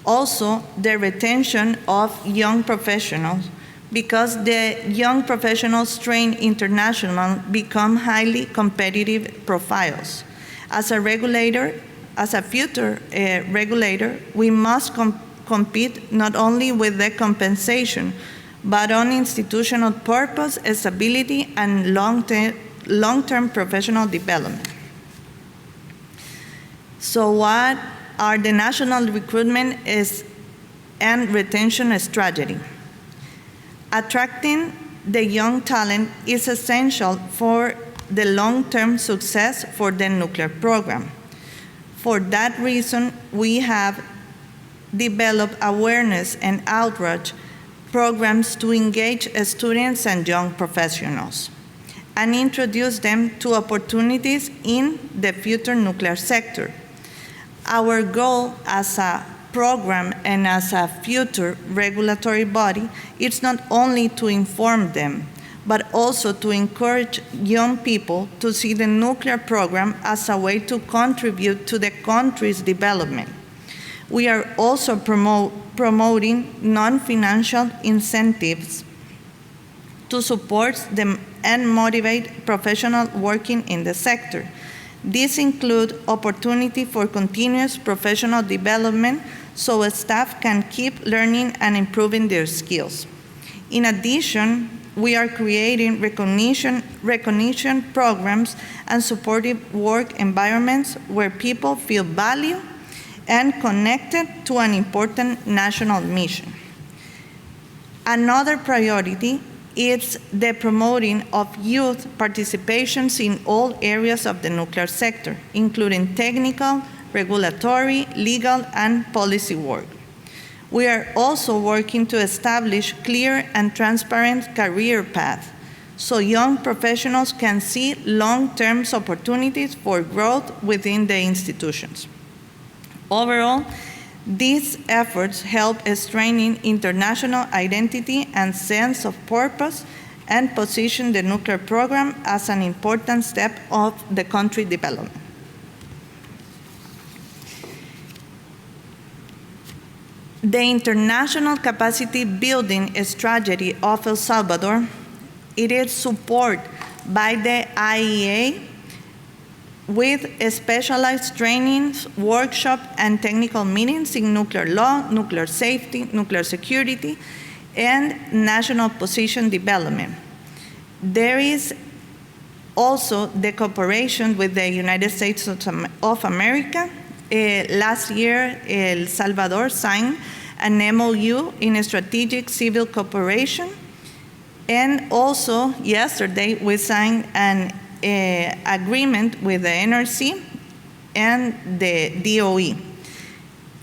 Also, the retention of young professionals, because the young professionals trained internationally become highly competitive profiles. As a regulator, as a future regulator, we must compete not only with the compensation, but on institutional purpose, stability, and long-term professional development. So what are the national recruitment and retention strategy? Attracting the young talent is essential for the long-term success for the nuclear program. For that reason, we have developed awareness and outreach programs to engage students and young professionals and introduce them to opportunities in the future nuclear sector. Our goal as a program and as a future regulatory body, it's not only to inform them, but also to encourage young people to see the nuclear program as a way to contribute to the country's development. We are also promoting non-financial incentives to support them and motivate professionals working in the sector. These include opportunity for continuous professional development so staff can keep learning and improving their skills. In addition, we are creating recognition programs and supportive work environments where people feel valued and connected to an important national mission. Another priority is the promoting of youth participations in all areas of the nuclear sector, including technical, regulatory, legal, and policy work. We are also working to establish clear and transparent career paths so young professionals can see long-term opportunities for growth within the institutions. Overall, these efforts help strengthen international identity and sense of purpose and position the nuclear program as an important step of the country's development. The international capacity building strategy of El Salvador, it is supported by the IEA with specialized trainings, workshops, and technical meetings in nuclear law, nuclear safety, nuclear security, and national position development. There is also the cooperation with the United States of America. Last year, El Salvador signed an MOU in strategic civil cooperation, and also yesterday we signed an agreement with the NRC and the DOE.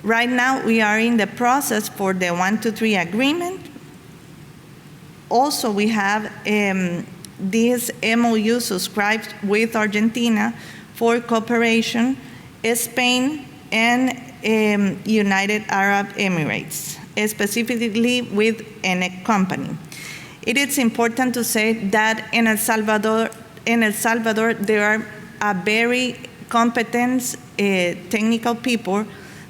Right now, we are in the process for the 123 agreement. Also, we have this MOU subscribed with Argentina for cooperation, Spain, and United Arab Emirates, specifically with a company. It is important to say that in El Salvador, there are a very competent technical people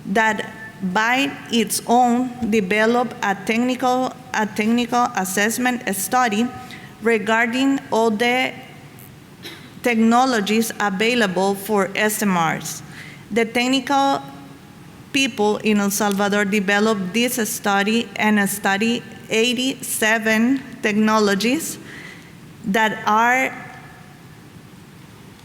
that by its own develop a technical assessment study regarding all the technologies available for SMRs. The technical people in El Salvador developed this study and study 87 technologies that are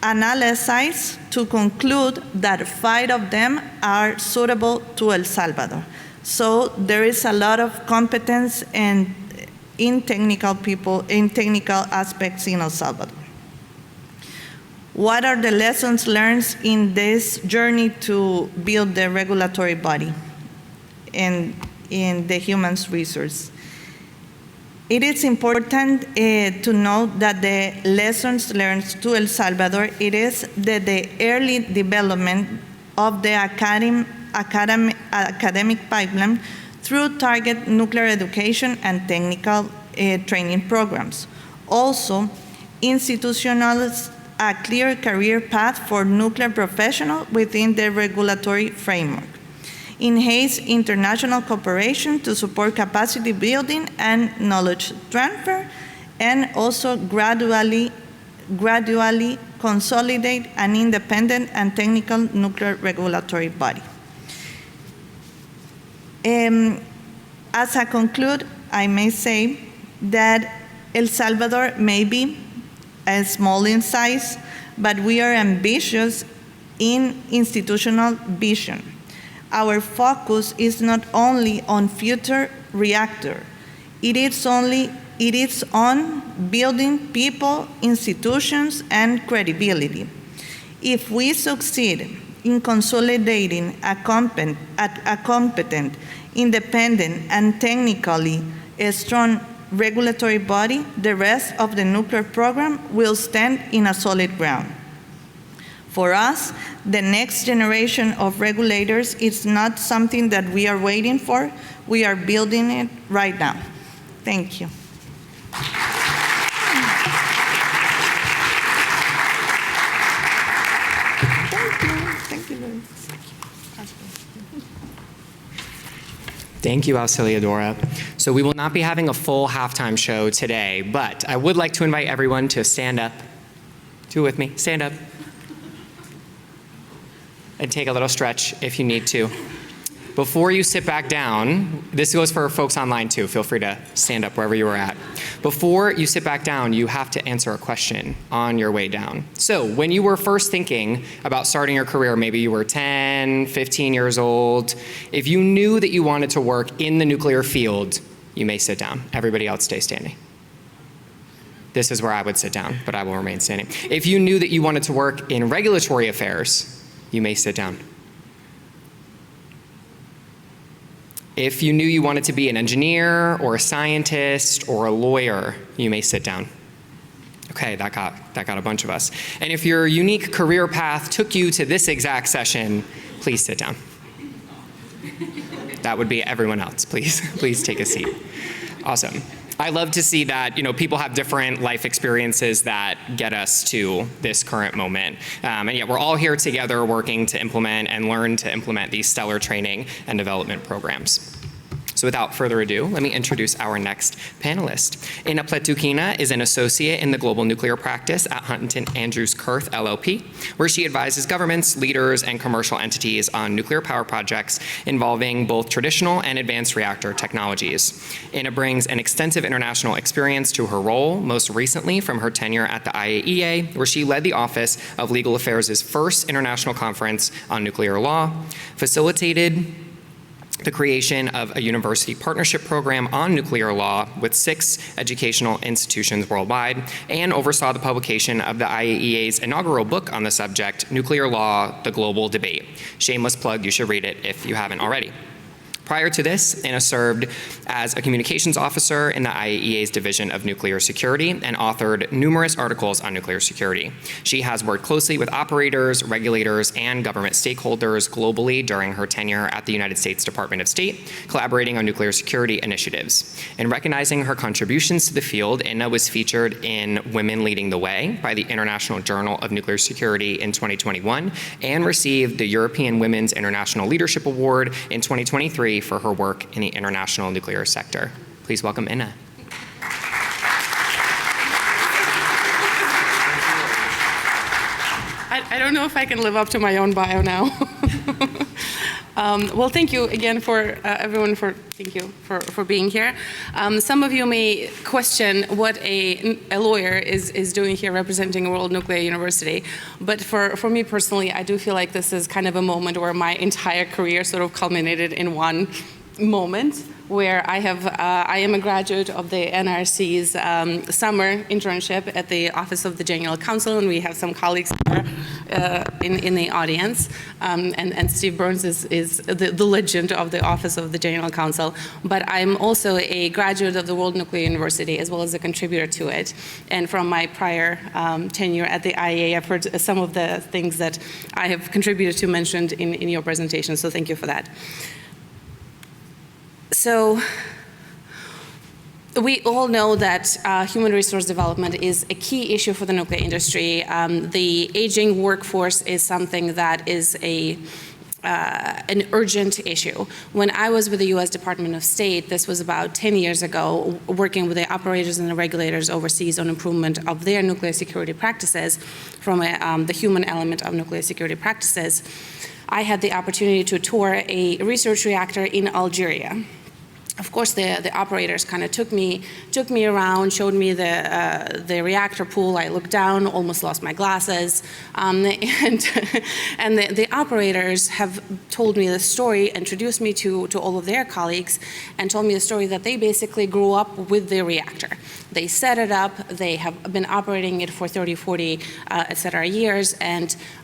analyzed to conclude that 5 of them are suitable to El Salvador. So there is a lot of competence in technical people, in technical aspects in El Salvador. What are the lessons learned in this journey to build the regulatory body in the human resource? It is important to note that the lessons learned to El Salvador, it is the early development of the academic pipeline through target nuclear education and technical training programs. Also, institutionalize a clear career path for nuclear professionals within the regulatory framework. Enhance international cooperation to support capacity building and knowledge transfer, and also gradually consolidate an independent and technical nuclear regulatory body. As I conclude, I may say that El Salvador may be small in size, but we are ambitious in institutional vision. Our focus is not only on future reactor, it is on building people, institutions, and credibility. If we succeed in consolidating a competent, independent, and technically strong regulatory body, the rest of the nuclear program will stand in a solid ground. For us, the next generation of regulators is not something that we are waiting for. We are building it right now. Thank you. Thank you, Auxiliadora. So we will not be having a full halftime show today, but I would like to invite everyone to stand up. Do it with me. Stand up. And take a little stretch if you need to. Before you sit back down, this goes for folks online too, feel free to stand up wherever you are at. Before you sit back down, you have to answer a question on your way down. So when you were first thinking about starting your career, maybe you were 10, 15 years old, if you knew that you wanted to work in the nuclear field, you may sit down. Everybody else stay standing. This is where I would sit down, but I will remain standing. If you knew that you wanted to work in regulatory affairs, you may sit down. If you knew you wanted to be an engineer or a scientist or a lawyer, you may sit down. Okay, that got a bunch of us. And if your unique career path took you to this exact session, please sit down. That would be everyone else. Please take a seat. Awesome. I love to see that people have different life experiences that get us to this current moment. And yet we're all here together working to implement and learn to implement these stellar training and development programs. So without further ado, let me introduce our next panelist. Ina Pletukina is an associate in the global nuclear practice at Huntington Andrews Kurth LLP, where she advises governments, leaders, and commercial entities on nuclear power projects involving both traditional and advanced reactor technologies. Ina brings an extensive international experience to her role, most recently from her tenure at the IAEA, where she led the Office of Legal Affairs' first international conference on nuclear law, facilitated the creation of a university partnership program on nuclear law with 6 educational institutions worldwide, and oversaw the publication of the IAEA's inaugural book on the subject, Nuclear Law, The Global Debate. Shameless plug, you should read it if you haven't already. Prior to this, Ina served as a communications officer in the IAEA's Division of Nuclear Security and authored numerous articles on nuclear security. She has worked closely with operators, regulators, and government stakeholders globally during her tenure at the United States Department of State, collaborating on nuclear security initiatives. In recognizing her contributions to the field, Ina was featured in Women Leading the Way by the International Journal of Nuclear Security in 2021 and received the European Women's International Leadership Award in 2023 for her work in the international nuclear sector. Please welcome Ina. I don't know if I can live up to my own bio now. Well, thank you again for everyone thank you for being here. Some of you may question what a lawyer is doing here representing World Nuclear University, but for me personally, I do feel like this is kind of a moment where my entire career sort of culminated in one moment, where I am a graduate of the NRC's summer internship at the Office of the General Counsel, and we have some colleagues here in the audience. And Steve Burns is the legend of the Office of the General Counsel. But I'm also a graduate of the World Nuclear University, as well as a contributor to it. And from my prior tenure at the IAEA, I've heard some of the things that I have contributed to mentioned in your presentation, so thank you for that. So we all know that human resource development is a key issue for the nuclear industry. The aging workforce is something that is an urgent issue. When I was with the U.S. Department of State, this was about 10 years ago, working with the operators and the regulators overseas on improvement of their nuclear security practices from the human element of nuclear security practices, I had the opportunity to tour a research reactor in Algeria. Of course, the operators kind of took me around, showed me the reactor pool. I looked down, almost lost my glasses, and the operators have told me the story, introduced me to all of their colleagues, and told me the story that they basically grew up with the reactor. They set it up. They have been operating it for 30, 40, et cetera, years,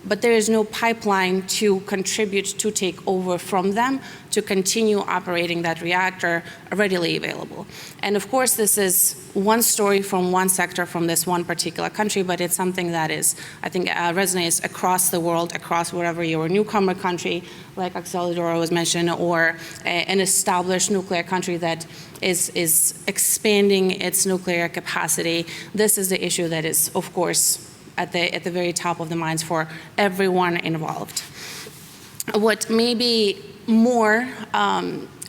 but there is no pipeline to contribute to take over from them to continue operating that reactor are readily available. And of course, this is one story from one sector from this one particular country, but it's something that is, I think, resonates across the world, across wherever you're a newcomer country, like El Salvador was mentioned, or an established nuclear country that is expanding its nuclear capacity. This is the issue that is, of course, at the very top of the minds for everyone involved. What may be more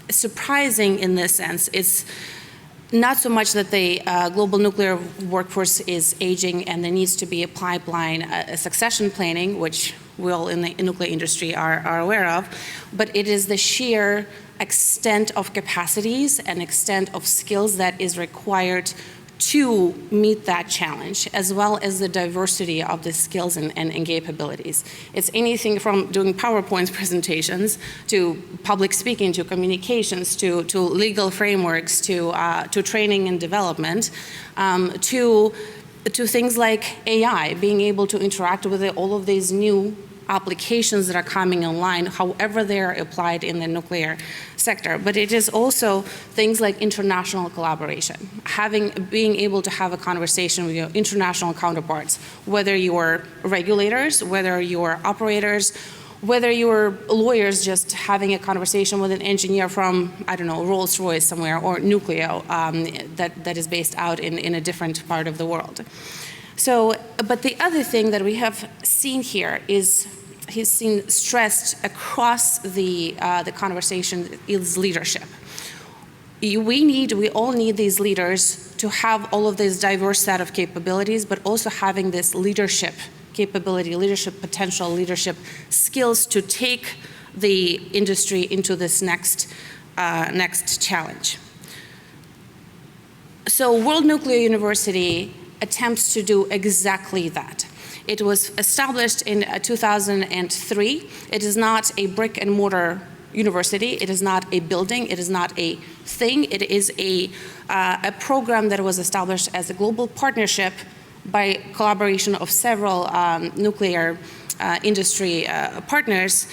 surprising in this sense is not so much that the global nuclear workforce is aging and there needs to be a pipeline, a succession planning, which we all in the nuclear industry are aware of, but it is the sheer extent of capacities and extent of skills that is required to meet that challenge, as well as the diversity of the skills and capabilities. It's anything from doing PowerPoint presentations to public speaking, to communications, to legal frameworks, to training and development, to things like AI, being able to interact with all of these new applications that are coming online, however they're applied in the nuclear sector. But it is also things like international collaboration, being able to have a conversation with your international counterparts, whether you're regulators, whether you're operators, whether you're lawyers just having a conversation with an engineer from, I don't know, Rolls-Royce somewhere, or nuclear that is based out in a different part of the world. So, but the other thing that we have seen here is he's seen stressed across the conversation is leadership. We all need these leaders to have all of this diverse set of capabilities, but also having this leadership capability, leadership potential, leadership skills to take the industry into this next challenge. So World Nuclear University attempts to do exactly that. It was established in 2003. It is not a brick and mortar university. It is not a building. It is not a thing. It is a program that was established as a global partnership by collaboration of several nuclear industry partners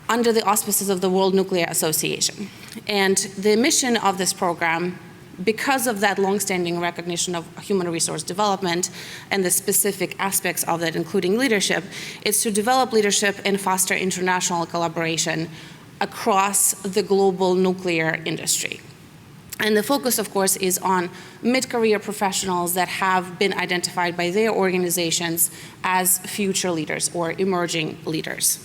under the auspices of the World Nuclear Association. And the mission of this program, because of that longstanding recognition of human resource development and the specific aspects of that, including leadership, is to develop leadership and foster international collaboration across the global nuclear industry. And the focus, of course, is on mid-career professionals that have been identified by their organizations as future leaders or emerging leaders.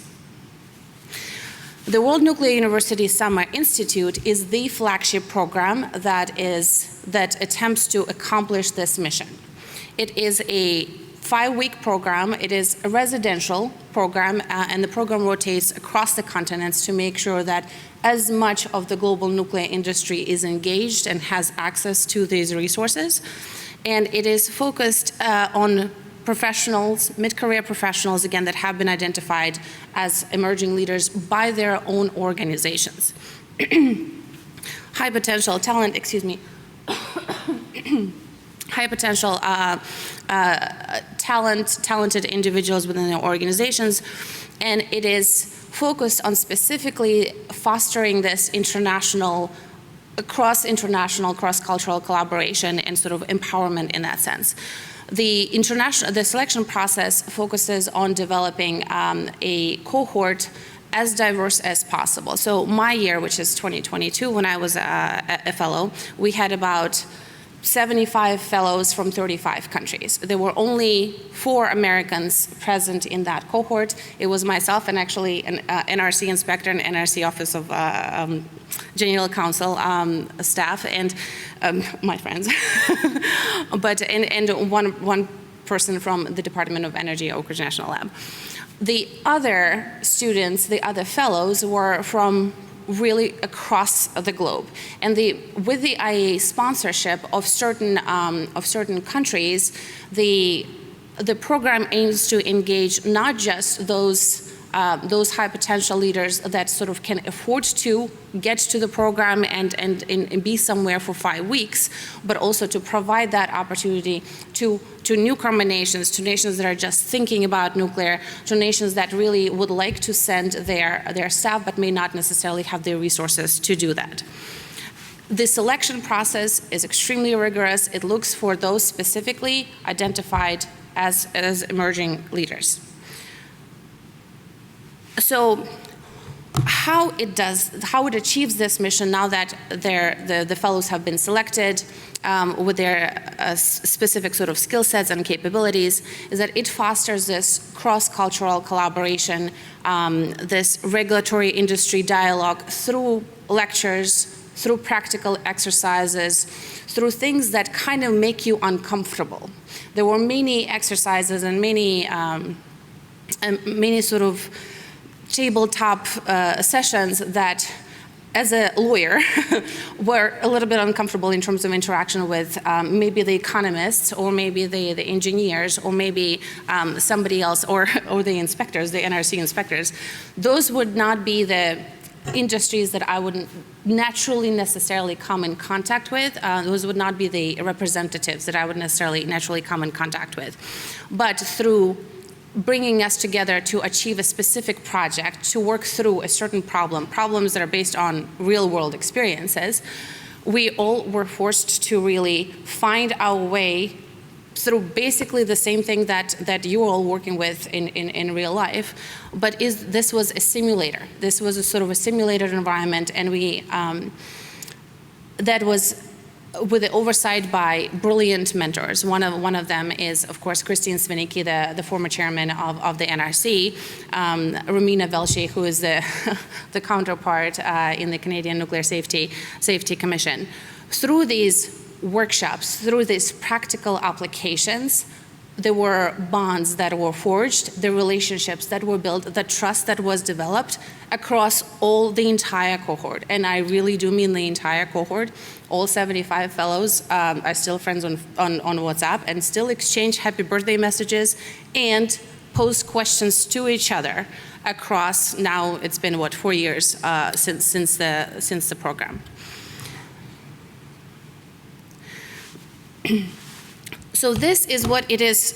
The World Nuclear University Summer Institute is the flagship program that attempts to accomplish this mission. It is a 5-week program. It is a residential program, and the program rotates across the continents to make sure that as much of the global nuclear industry is engaged and has access to these resources. And it is focused on professionals, mid-career professionals, again, that have been identified as emerging leaders by their own organizations. High potential talent, high potential talented individuals within their organizations, and it is focused on specifically fostering this cross-cultural collaboration and sort of empowerment in that sense. The selection process focuses on developing a cohort as diverse as possible. So my year, which is 2022, when I was a fellow, we had about 75 fellows from 35 countries. There were only 4 Americans present in that cohort. It was myself and actually an NRC inspector and NRC Office of General Counsel staff and my friends, and one person from the Department of Energy, Oak Ridge National Lab. The other students, the other fellows, were from really across the globe, and with the IAEA sponsorship of certain countries, the program aims to engage not just those high potential leaders that sort of can afford to get to the program and be somewhere for 5 weeks, but also to provide that opportunity to newcomer nations, to nations that are just thinking about nuclear, to nations that really would like to send their staff but may not necessarily have the resources to do that. The selection process is extremely rigorous. It looks for those specifically identified as emerging leaders. So how it achieves this mission now that the fellows have been selected with their specific sort of skill sets and capabilities is that it fosters this cross-cultural collaboration, this regulatory industry dialogue through lectures, through practical exercises, through things that kind of make you uncomfortable. There were many exercises and many sort of tabletop sessions that, as a lawyer, were a little bit uncomfortable in terms of interaction with maybe the economists, or maybe the engineers, or maybe somebody else, or the inspectors, the NRC inspectors. Those would not be the industries that I would naturally necessarily come in contact with. Those would not be the representatives that I would naturally come in contact with. But through bringing us together to achieve a specific project, to work through a certain problems that are based on real-world experiences, we all were forced to really find our way through basically the same thing that you're all working with in real life, but this was a simulator. This was a sort of a simulated environment, and that was with the oversight by brilliant mentors. One of them is, of course, Christine Svinicki, the former chairman of the NRC, Romina Velshi, who is the counterpart in the Canadian Nuclear Safety Commission. Through these workshops, through these practical applications, there were bonds that were forged, the relationships that were built, the trust that was developed across the entire cohort. And I really do mean the entire cohort. All 75 fellows are still friends on WhatsApp and still exchange happy birthday messages and pose questions to each other across, now it's been, 4 years since the program. So this is what it is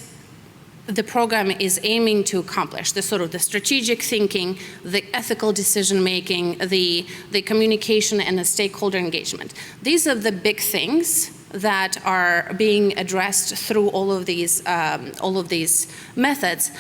the program is aiming to accomplish, the sort of the strategic thinking, the ethical decision making, the communication, and the stakeholder engagement. These are the big things that are being addressed through all of these methods.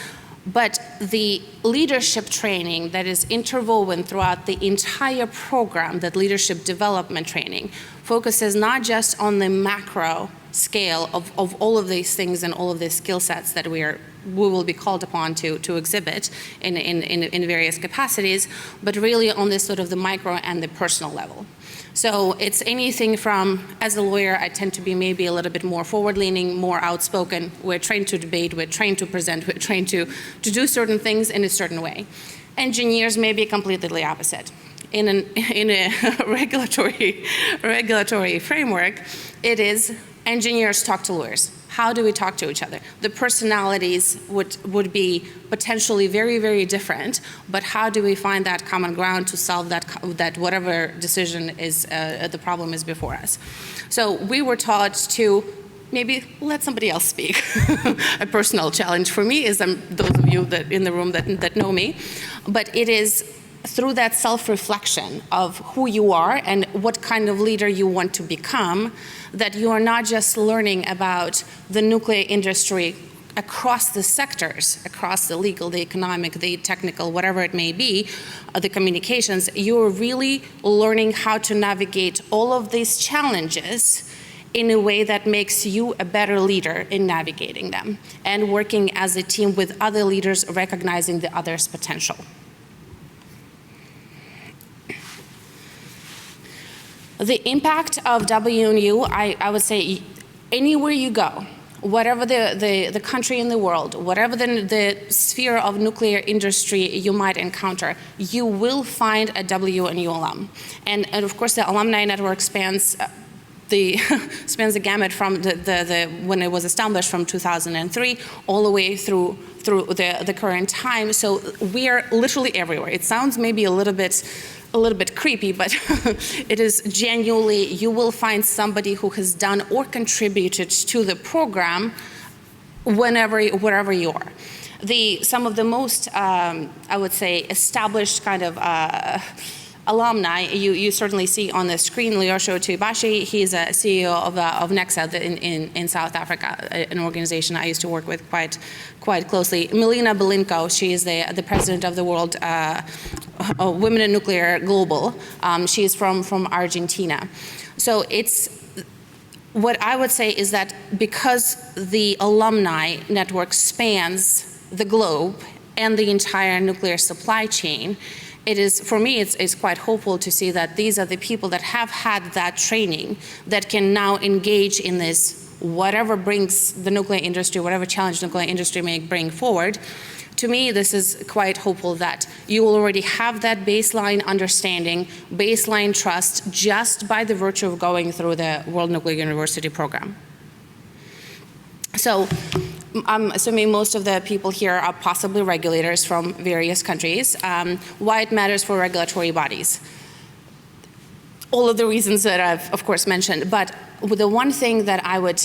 But the leadership training that is interwoven throughout the entire program, that leadership development training, focuses not just on the macro scale of all of these things and all of these skill sets that we will be called upon to exhibit in various capacities, but really on this sort of the micro and the personal level. So it's anything from, as a lawyer, I tend to be maybe a little bit more forward-leaning, more outspoken. We're trained to debate, we're trained to present, we're trained to do certain things in a certain way. Engineers may be completely opposite. In a regulatory framework, it is engineers talk to lawyers. How do we talk to each other? The personalities would be potentially very, very different, but how do we find that common ground to solve that whatever decision is, the problem is before us? So we were taught to maybe let somebody else speak. A personal challenge for me is those of you that in the room that know me, but it is through that self-reflection of who you are and what kind of leader you want to become, that you are not just learning about the nuclear industry across the sectors, across the legal, the economic, the technical, whatever it may be, the communications. You're really learning how to navigate all of these challenges in a way that makes you a better leader in navigating them and working as a team with other leaders, recognizing the other's potential. The impact of WNU, I would say, anywhere you go, whatever the country in the world, whatever the sphere of nuclear industry you might encounter, you will find a WNU alum. And of course, the alumni network spans the gamut from when it was established from 2003 all the way through the current time. So we are literally everywhere. It sounds maybe a little bit creepy, but it is genuinely, you will find somebody who has done or contributed to the program wherever you are. Some of the most, I would say, established kind of alumni, you certainly see on the screen Lyosho Tuibashi. He's a CEO of Nexa in South Africa, an organization I used to work with quite closely. Milena Belinko, she is the president of the World Women in Nuclear Global. She is from Argentina. So what I would say is that because the alumni network spans the globe and the entire nuclear supply chain, for me, it's quite hopeful to see that these are the people that have had that training that can now engage in this, whatever brings the nuclear industry, whatever challenge the nuclear industry may bring forward. To me, this is quite hopeful that you will already have that baseline understanding, baseline trust, just by the virtue of going through the World Nuclear University program. So I'm assuming most of the people here are possibly regulators from various countries. Why it matters for regulatory bodies? All of the reasons that I've, of course, mentioned. But the one thing that I would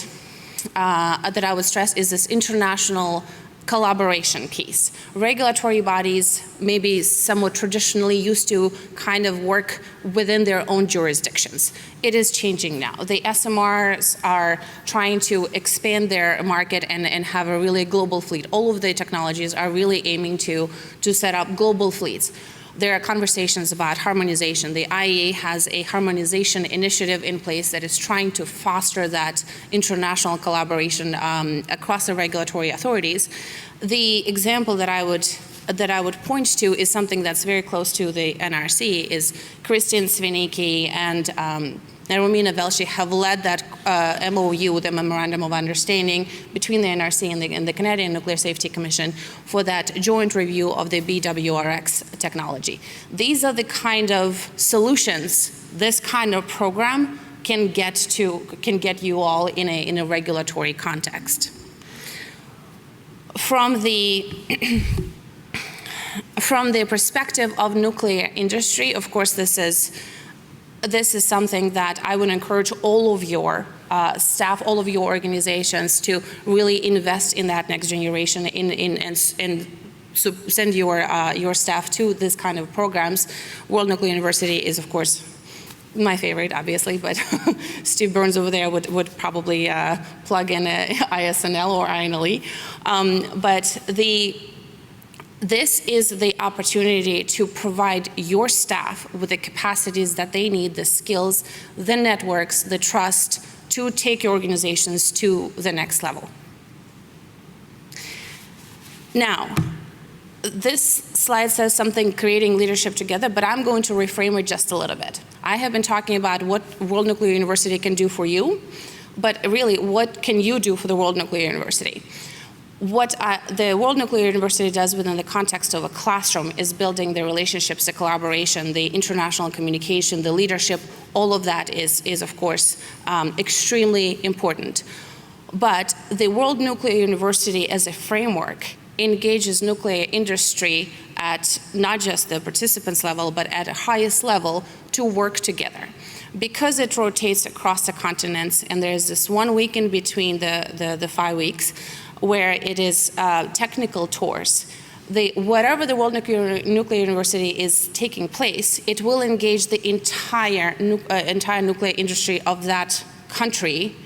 stress is this international collaboration piece. Regulatory bodies maybe somewhat traditionally used to kind of work within their own jurisdictions. It is changing now. The SMRs are trying to expand their market and have a really global fleet. All of the technologies are really aiming to set up global fleets. There are conversations about harmonization. The IAEA has a harmonization initiative in place that is trying to foster that international collaboration across the regulatory authorities. The example that I would point to is something that's very close to the NRC, is Christian Svinicki and Romina Velshi have led that MOU, the Memorandum of Understanding, between the NRC and the Canadian Nuclear Safety Commission for that joint review of the BWRX technology. These are the kind of solutions this kind of program can get you all in a regulatory context. From the perspective of nuclear industry, of course, this is something that I would encourage all of your staff, all of your organizations to really invest in that next generation and send your staff to this kind of programs. World Nuclear University is, of course, my favorite, obviously, but Steve Burns over there would probably plug in ISNL or INLE. But this is the opportunity to provide your staff with the capacities that they need, the skills, the networks, the trust to take your organizations to the next level. Now, this slide says something, creating leadership together, but I'm going to reframe it just a little bit. I have been talking about what World Nuclear University can do for you, but really, what can you do for the World Nuclear University? What the World Nuclear University does within the context of a classroom is building the relationships, the collaboration, the international communication, the leadership. All of that is of course, extremely important. But the World Nuclear University as a framework engages nuclear industry at not just the participants level, but at a highest level to work together. Because it rotates across the continents, and there's this 1 week in between the 5 weeks, where it is technical tours. Whatever the World Nuclear University is taking place, it will engage the entire nuclear industry of that country,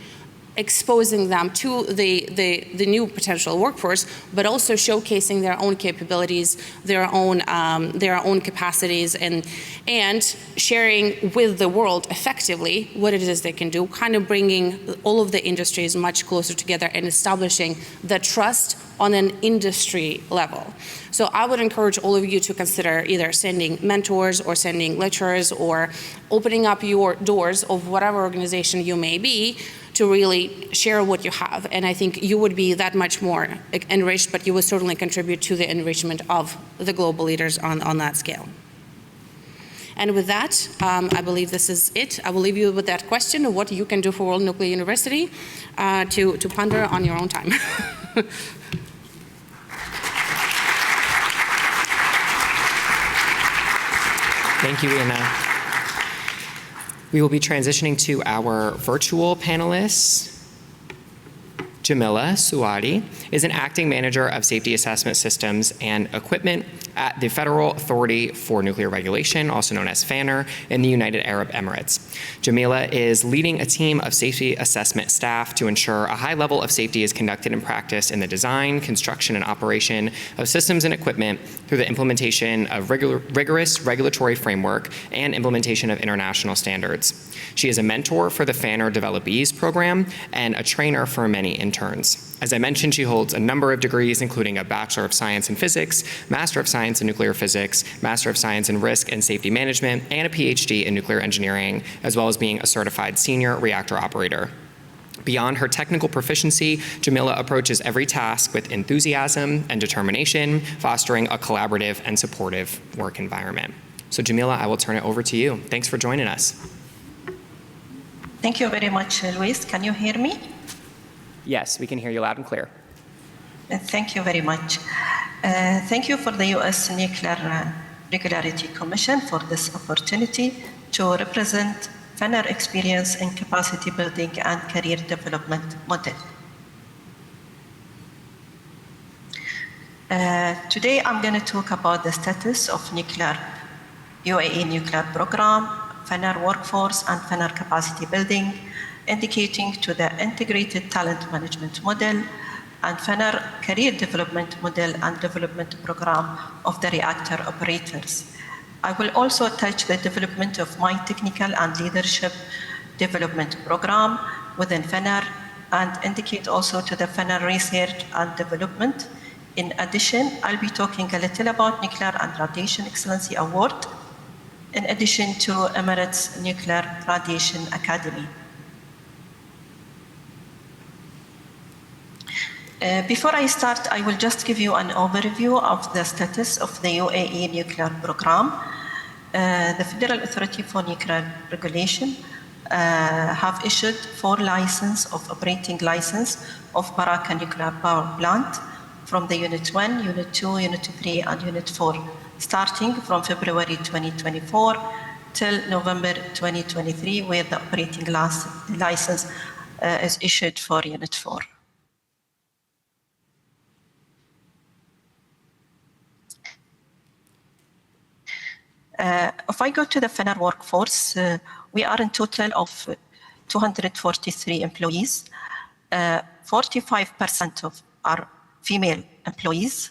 exposing them to the new potential workforce, but also showcasing their own capabilities, their own capacities, and sharing with the world effectively what it is they can do, kind of bringing all of the industries much closer together and establishing the trust on an industry level. So I would encourage all of you to consider either sending mentors or sending lecturers or opening up your doors of whatever organization you may be to really share what you have. And I think you would be that much more enriched, but you would certainly contribute to the enrichment of the global leaders on that scale. And with that, I believe this is it. I will leave you with that question of what you can do for World Nuclear University to ponder on your own time. Thank you, Anna. We will be transitioning to our virtual panelists. Jamila Suwadi is an acting manager of safety assessment systems and equipment at the Federal Authority for Nuclear Regulation, also known as FANR, in the United Arab Emirates. Jamila is leading a team of safety assessment staff to ensure a high level of safety is conducted in practice in the design, construction, and operation of systems and equipment through the implementation of rigorous regulatory framework and implementation of international standards. She is a mentor for the FANR Developees program and a trainer for many interns. As I mentioned, she holds a number of degrees, including a Bachelor of Science in Physics, Master of Science in Nuclear Physics, Master of Science in Risk and Safety Management, and a PhD in Nuclear Engineering, as well as being a certified senior reactor operator. Beyond her technical proficiency, Jamila approaches every task with enthusiasm and determination, fostering a collaborative and supportive work environment. So Jamila, I will turn it over to you. Thanks for joining us. Thank you very much, Luis. Can you hear me? Yes, we can hear you loud and clear. Thank you very much. Thank you for the U.S. Nuclear Regularity Commission for this opportunity to represent FANR experience in capacity building and career development model. Today I'm going to talk about the status of UAE nuclear program, FANR workforce, and FANR capacity building, indicating to the integrated talent management model and FANR career development model and development program of the reactor operators. I will also touch the development of my technical and leadership development program within FANR and indicate also to the FANR research and development. In addition, I'll be talking a little about Nuclear and Radiation Excellency Award, in addition to Emirates Nuclear Radiation Academy. Before I start, I will just give you an overview of the status of the UAE nuclear program. The Federal Authority for Nuclear Regulation have issued 4 licenses of operating license of Baraka nuclear power plant from the Unit 1, Unit 2, Unit 3, and Unit 4, starting from February 2024 till November 2023, where the operating license is issued for Unit 4. If I go to the FANR workforce, we are in total of 243 employees. 45% of are female employees,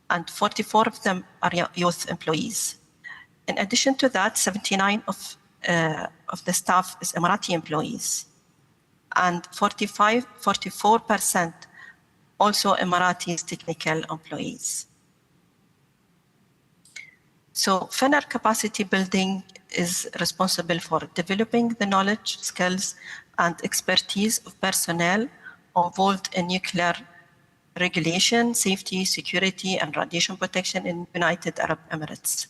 and 44 of them are youth employees. In addition to that, 79 of the staff is Emirati employees, and 44% also Emirati technical employees. So FANR capacity building is responsible for developing the knowledge, skills, and expertise of personnel involved in nuclear regulation, safety, security, and radiation protection in United Arab Emirates.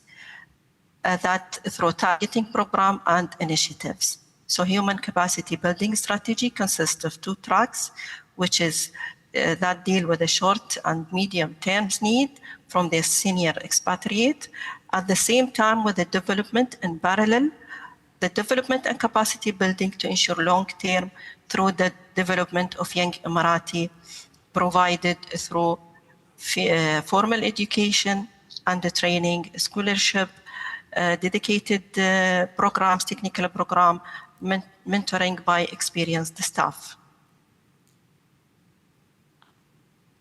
That through targeting program and initiatives. So human capacity building strategy consists of 2 tracks, which is that deal with the short and medium terms need from the senior expatriate, at the same time with the development in parallel, the development and capacity building to ensure long-term through the development of young Emirati provided through formal education and the training, scholarship, dedicated programs, technical program, mentoring by experienced staff.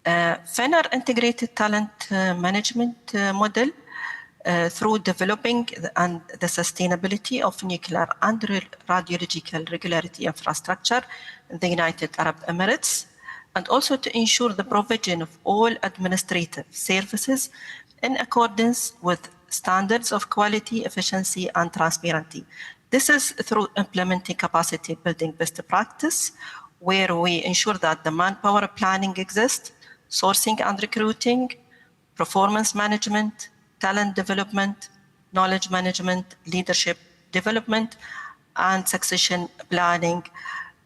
FANR integrated talent management model through developing and the sustainability of nuclear and radiological regularity infrastructure in the United Arab Emirates, and also to ensure the provision of all administrative services in accordance with standards of quality, efficiency, and transparency. This is through implementing capacity building best practice, where we ensure that the manpower planning exists, sourcing and recruiting, performance management, talent development, knowledge management, leadership development, and succession planning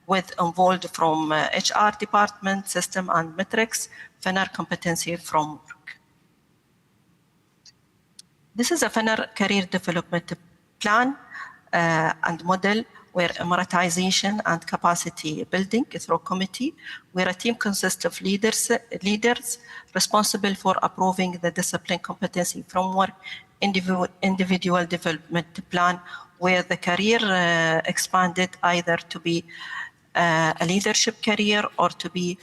with involved from HR department, system and metrics, FANR competency framework. This is a FANR career development plan and model where emiratization and capacity building through committee, where a team consists of leaders responsible for approving the discipline competency framework, individual development plan, where the career expanded either to be a leadership career or to be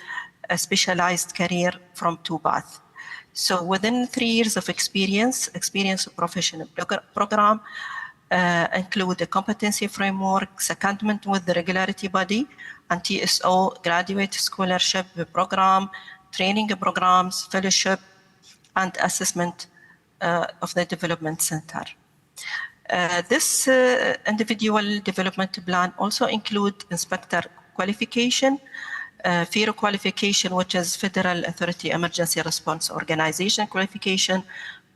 a specialized career from 2 paths. So within 3 years of experience professional program include a competency framework, secondment with the regularity body, and TSO graduate scholarship program, training programs, fellowship, and assessment of the development center. This individual development plan also include inspector qualification, FERO qualification, which is Federal Authority Emergency Response Organization qualification,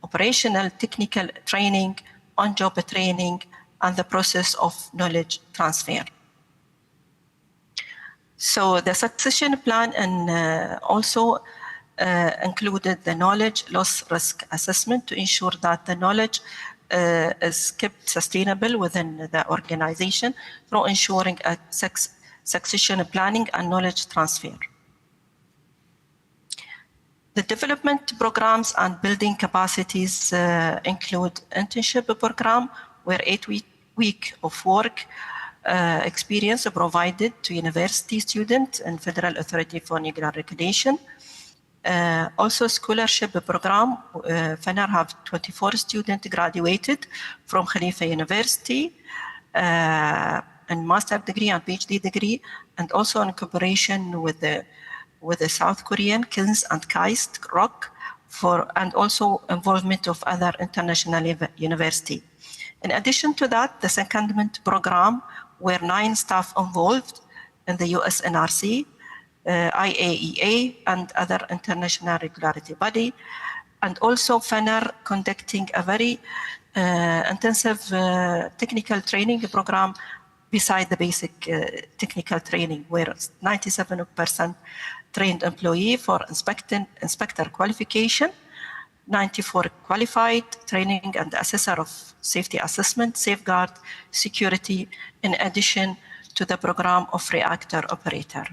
operational technical training, on-job training, and the process of knowledge transfer. So the succession plan and also included the knowledge loss risk assessment to ensure that the knowledge is kept sustainable within the organization through ensuring a succession planning and knowledge transfer. The development programs and building capacities include internship program, where 8 week of work experience provided to university students and Federal Authority for Nuclear Regulation. Also scholarship program, FENR have 24 students graduated from Khalifa University and master degree and PhD degree, and also in cooperation with the South Korean KINS and KAIST ROC and also involvement of other international university. In addition to that, the secondment program were 9 staff involved in the US NRC, IAEA, and other international regularity body, and also FENR conducting a very intensive technical training program beside the basic technical training, where 97% trained employee for inspector qualification, 94 qualified training and assessor of safety assessment, safeguard, security, in addition to the program of reactor operator.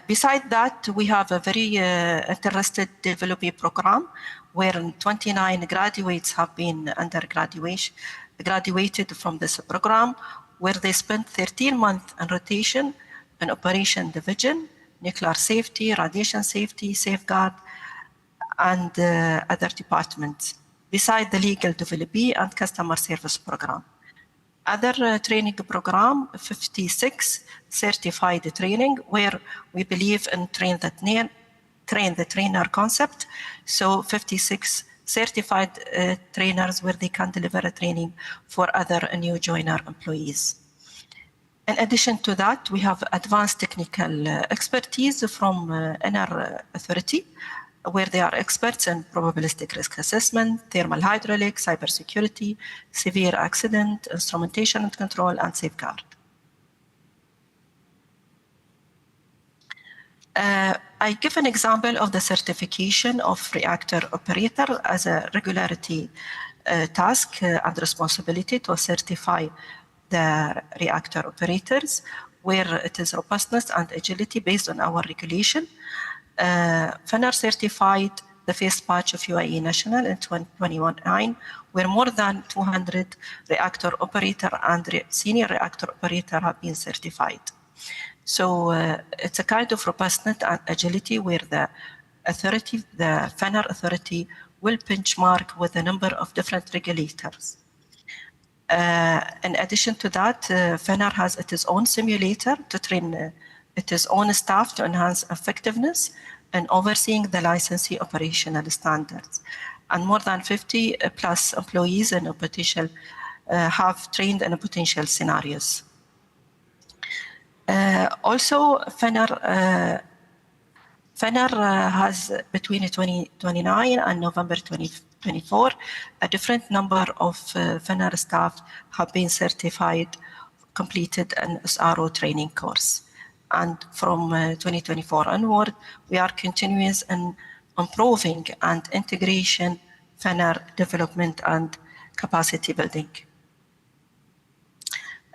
Beside that, we have a very interested developing program where 29 graduates have been graduated from this program, where they spent 13 months in rotation in operation division, nuclear safety, radiation safety, safeguard, and other departments, beside the legal development and customer service program. Other training program, 56 certified training, where we believe in train the trainer concept. So 56 certified trainers where they can deliver a training for other new joiner employees. In addition to that, we have advanced technical expertise from NR Authority, where they are experts in probabilistic risk assessment, thermal hydraulic, cybersecurity, severe accident, instrumentation and control, and safeguard. I give an example of the certification of reactor operator as a regularity task and responsibility to certify the reactor operators, where it is robustness and agility based on our regulation. FENR certified the first batch of UAE National in 2019, where more than 200 reactor operator and senior reactor operator have been certified. So it's a kind of robustness and agility where the authority, the FENR authority, will benchmark with a number of different regulators. In addition to that, FENR has its own simulator to train its own staff to enhance effectiveness and overseeing the licensee operational standards. And more than 50 plus employees in potential have trained in potential scenarios. Also, FENR has between 2029 and November 2024, a different number of FENR staff have been certified, completed an SRO training course. And from 2024 onward, we are continuous in improving and integration FENR development and capacity building.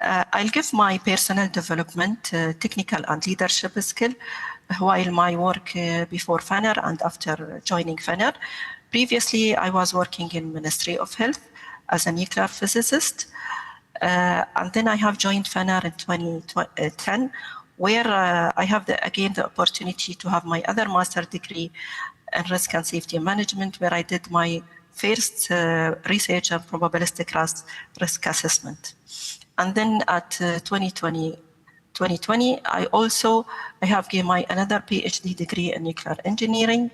I'll give my personal development, technical and leadership skill while my work before FANR and after joining FANR. Previously, I was working in Ministry of Health as a nuclear physicist. And then I have joined FANR in 2010, where I have again the opportunity to have my other master degree in risk and safety management, where I did my first research and probabilistic risk assessment. And then at 2020, I have gained my another PhD degree in nuclear engineering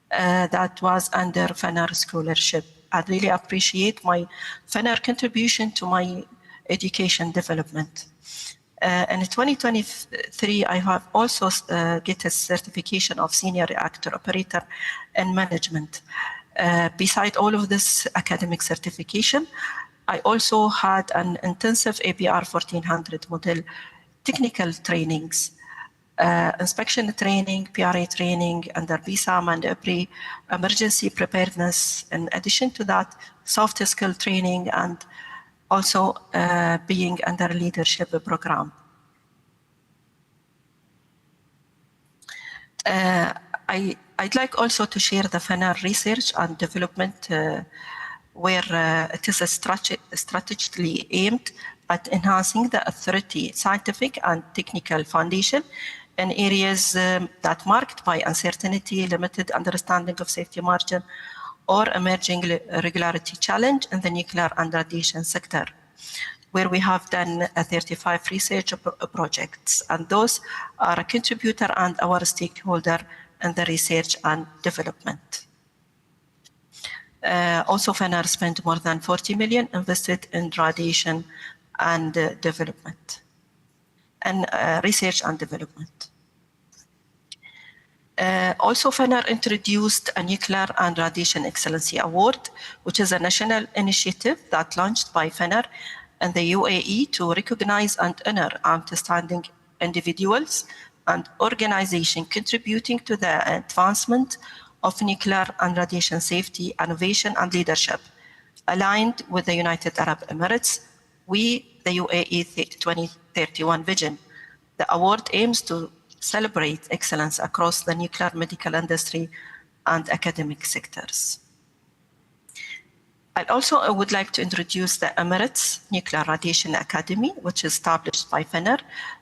that was under FANR scholarship. I really appreciate my FANR contribution to my education development. In 2023, I have also get a certification of senior reactor operator in management. Beside all of this academic certification, I also had an intensive APR 1400 model technical trainings, inspection training, PRA training under BSAM and emergency preparedness. In addition to that, soft skill training and also being under leadership program. I'd like also to share the FANR research and development where it is strategically aimed at enhancing the authority, scientific and technical foundation in areas that marked by uncertainty, limited understanding of safety margin, or emerging regularity challenge in the nuclear and radiation sector, where we have done 35 research projects, and those are a contributor and our stakeholder in the research and development. Also, FANR spent more than 40 million invested in radiation and development, and research and development. Also, FANR introduced a Nuclear and Radiation Excellency Award, which is a national initiative that launched by FANR and the UAE to recognize and honor outstanding individuals and organizations contributing to the advancement of nuclear and radiation safety, innovation, and leadership. Aligned with the United Arab Emirates, the UAE 2031 vision. The award aims to celebrate excellence across the nuclear medical industry and academic sectors. I also would like to introduce the Emirates Nuclear Radiation Academy, which is established by FANR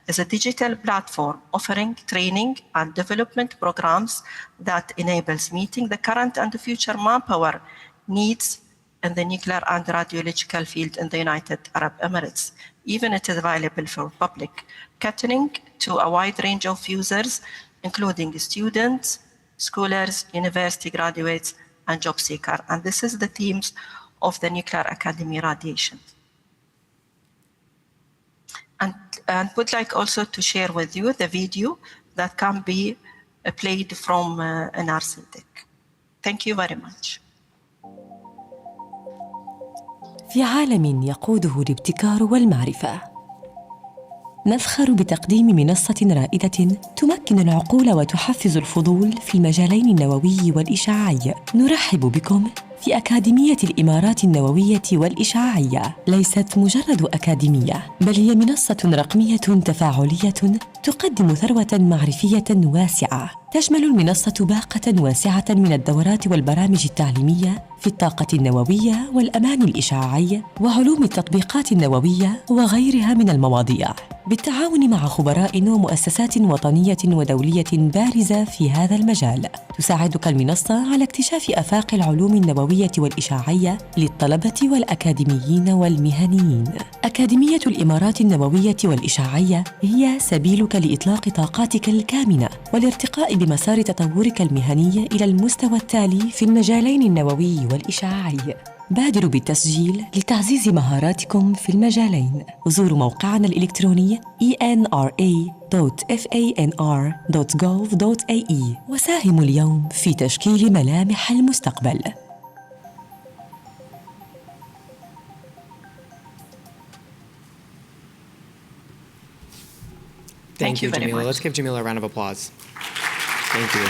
as a digital platform offering training and development programs that enables meeting the current and the future manpower needs in the nuclear and radiological field in the United Arab Emirates. Even it is available for public, catering to a wide range of users, including students, scholars, university graduates, and job seekers. And this is the themes of the Nuclear Academy Radiation. And would like also to share with you the video that can be played from NRCgov. Thank you very much. في عالم يقوده الابتكار والمعرفة، نفخر بتقديم منصة رائدة تمكن العقول وتحفز الفضول في المجالين النووي والإشعاعي. نرحب بكم في أكاديمية الإمارات النووية والإشعاعية. ليست مجرد أكاديمية، بل هي منصة رقمية تفاعلية تقدم ثروة معرفية واسعة. تشمل المنصة باقة واسعة من الدورات والبرامج التعليمية في الطاقة النووية والأمان الإشعاعي وعلوم التطبيقات النووية وغيرها من المواضيع، بالتعاون مع خبراء ومؤسسات وطنية ودولية بارزة في هذا المجال. تساعدك المنصة على اكتشاف آفاق العلوم النووية والإشعاعية للطلبة والأكاديميين والمهنيين. أكاديمية الإمارات النووية والإشعاعية هي سبيلك لإطلاق طاقاتك الكامنة والارتقاء بمسار تطورك المهني إلى المستوى التالي في المجالين النووي والإشعاعي. بادروا بالتسجيل لتعزيز مهاراتكم في المجالين. زوروا موقعنا الإلكتروني enra.fanr.gov.ae وساهموا اليوم في تشكيل ملامح المستقبل. Thank you, very Jamila. much. Let's give Jamila a round of applause. Thank you.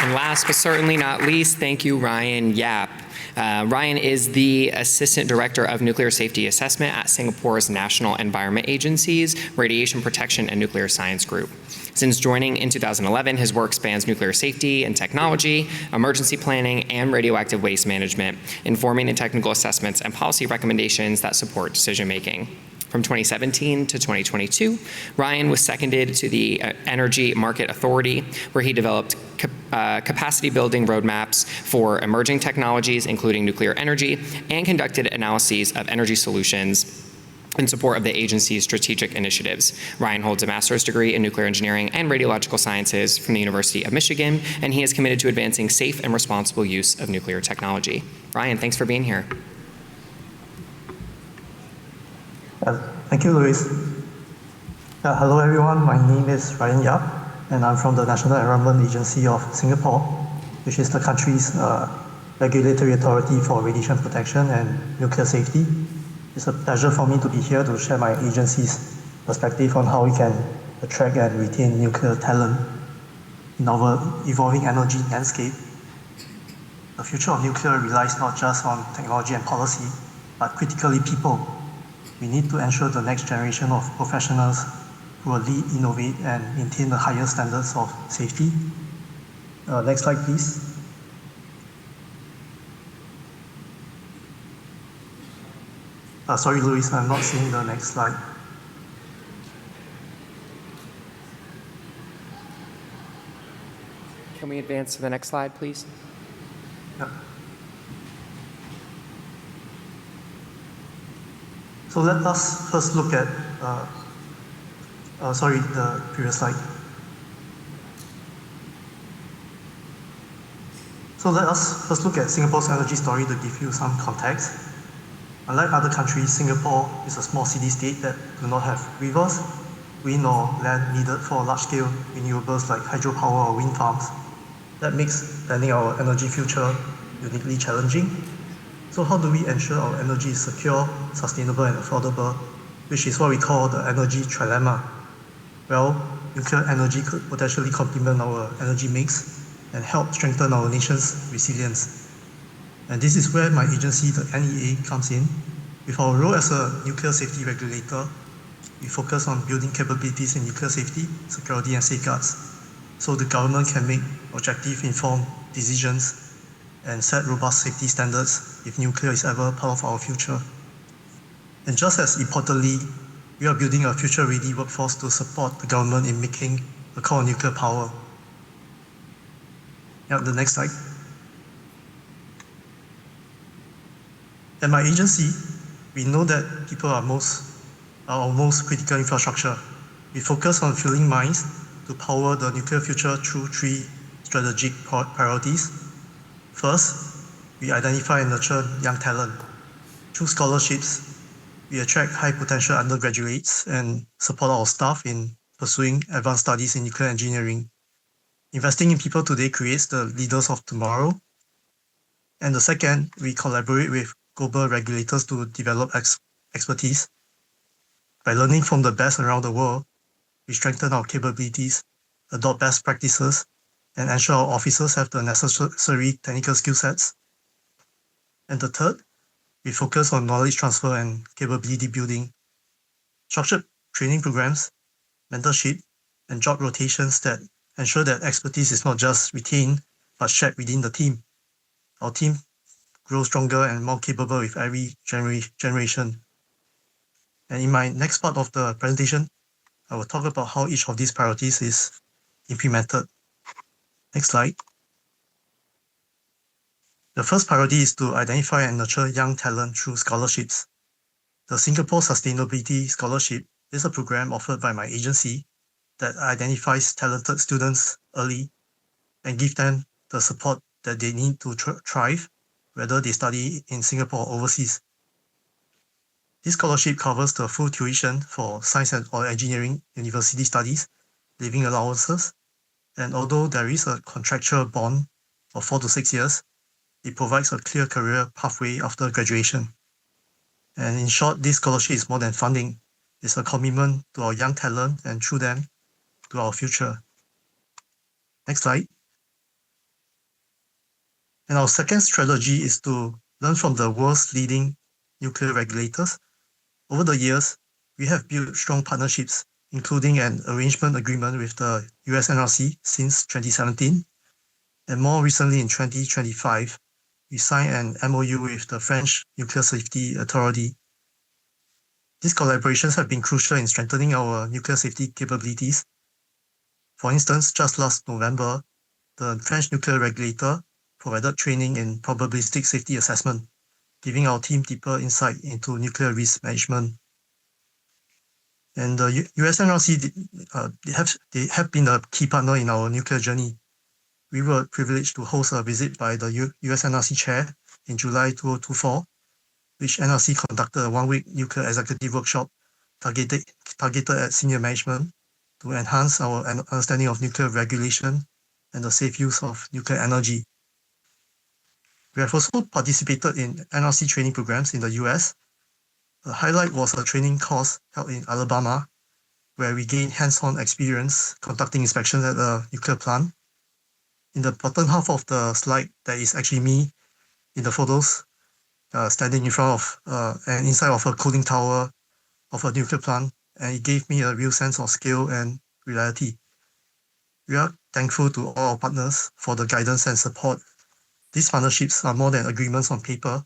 And last but certainly not least, thank you, Ryan Yap. Ryan is the Assistant Director of Nuclear Safety Assessment at Singapore's National Environment Agency's Radiation Protection and Nuclear Science Group. Since joining in 2011, his work spans nuclear safety and technology, emergency planning, and radioactive waste management, informing the technical assessments and policy recommendations that support decision-making. From 2017 to 2022, Ryan was seconded to the Energy Market Authority, where he developed capacity building roadmaps for emerging technologies, including nuclear energy, and conducted analyses of energy solutions in support of the agency's strategic initiatives. Ryan holds a master's degree in nuclear engineering and radiological sciences from the University of Michigan, and he is committed to advancing safe and responsible use of nuclear technology. Ryan, thanks for being here. Thank you, Louis. Hello, everyone. My name is Ryan Yap, and I'm from the National Environment Agency of Singapore, which is the country's regulatory authority for radiation protection and nuclear safety. It's a pleasure for me to be here to share my agency's perspective on how we can attract and retain nuclear talent in our evolving energy landscape. The future of nuclear relies not just on technology and policy, but critically people. We need to ensure the next generation of professionals who will lead, innovate, and maintain the highest standards of safety. Next slide, please. Sorry, Louis, I'm not seeing the next slide. Can we advance to the next slide, please? Yeah. So let us first look at, the previous slide. So let us first look at Singapore's energy story to give you some context. Unlike other countries, Singapore is a small city-state that do not have rivers, wind or land needed for large-scale renewables like hydropower or wind farms. That makes planning our energy future uniquely challenging. So how do we ensure our energy is secure, sustainable, and affordable, which is what we call the energy trilemma? Well, nuclear energy could potentially complement our energy mix and help strengthen our nation's resilience. And this is where my agency, the NEA, comes in. With our role as a nuclear safety regulator, we focus on building capabilities in nuclear safety, security, and safeguards, so the government can make objective, informed decisions and set robust safety standards if nuclear is ever part of our future. And just as importantly, we are building a future-ready workforce to support the government in making a call on nuclear power. Yeah, the next slide. At my agency, we know that people are our most critical infrastructure. We focus on fueling minds to power the nuclear future through three strategic priorities. First, we identify and nurture young talent. Through scholarships, we attract high potential undergraduates and support our staff in pursuing advanced studies in nuclear engineering. Investing in people today creates the leaders of tomorrow. And the second, we collaborate with global regulators to develop expertise. By learning from the best around the world, we strengthen our capabilities, adopt best practices, and ensure our officers have the necessary technical skill sets. And the third, we focus on knowledge transfer and capability building, structured training programs, mentorship, and job rotations that ensure that expertise is not just retained, but shared within the team. Our team grows stronger and more capable with every generation. And in my next part of the presentation, I will talk about how each of these priorities is implemented. Next slide. The first priority is to identify and nurture young talent through scholarships. The Singapore Sustainability Scholarship is a program offered by my agency that identifies talented students early and give them the support that they need to thrive, whether they study in Singapore or overseas. This scholarship covers the full tuition for science or engineering university studies, living allowances, and although there is a contractual bond of 4 to 6 years, it provides a clear career pathway after graduation. And in short, this scholarship is more than funding. It's a commitment to our young talent and through them to our future. Next slide. And our second strategy is to learn from the world's leading nuclear regulators. Over the years, we have built strong partnerships, including an arrangement agreement with the US NRC since 2017. And more recently in 2025, we signed an MOU with the French Nuclear Safety Authority. These collaborations have been crucial in strengthening our nuclear safety capabilities. For instance, just last November, the French nuclear regulator provided training in probabilistic safety assessment, giving our team deeper insight into nuclear risk management. And the US NRC they have been a key partner in our nuclear journey. We were privileged to host a visit by the US NRC chair in July 2024, which NRC conducted a one-week nuclear executive workshop targeted at senior management to enhance our understanding of nuclear regulation and the safe use of nuclear energy. We have also participated in NRC training programs in the US. The highlight was a training course held in Alabama, where we gained hands-on experience conducting inspections at a nuclear plant. In the bottom half of the slide, that is actually me in the photos, standing in front of and inside of a cooling tower of a nuclear plant, and it gave me a real sense of scale and reality. We are thankful to all our partners for the guidance and support. These partnerships are more than agreements on paper,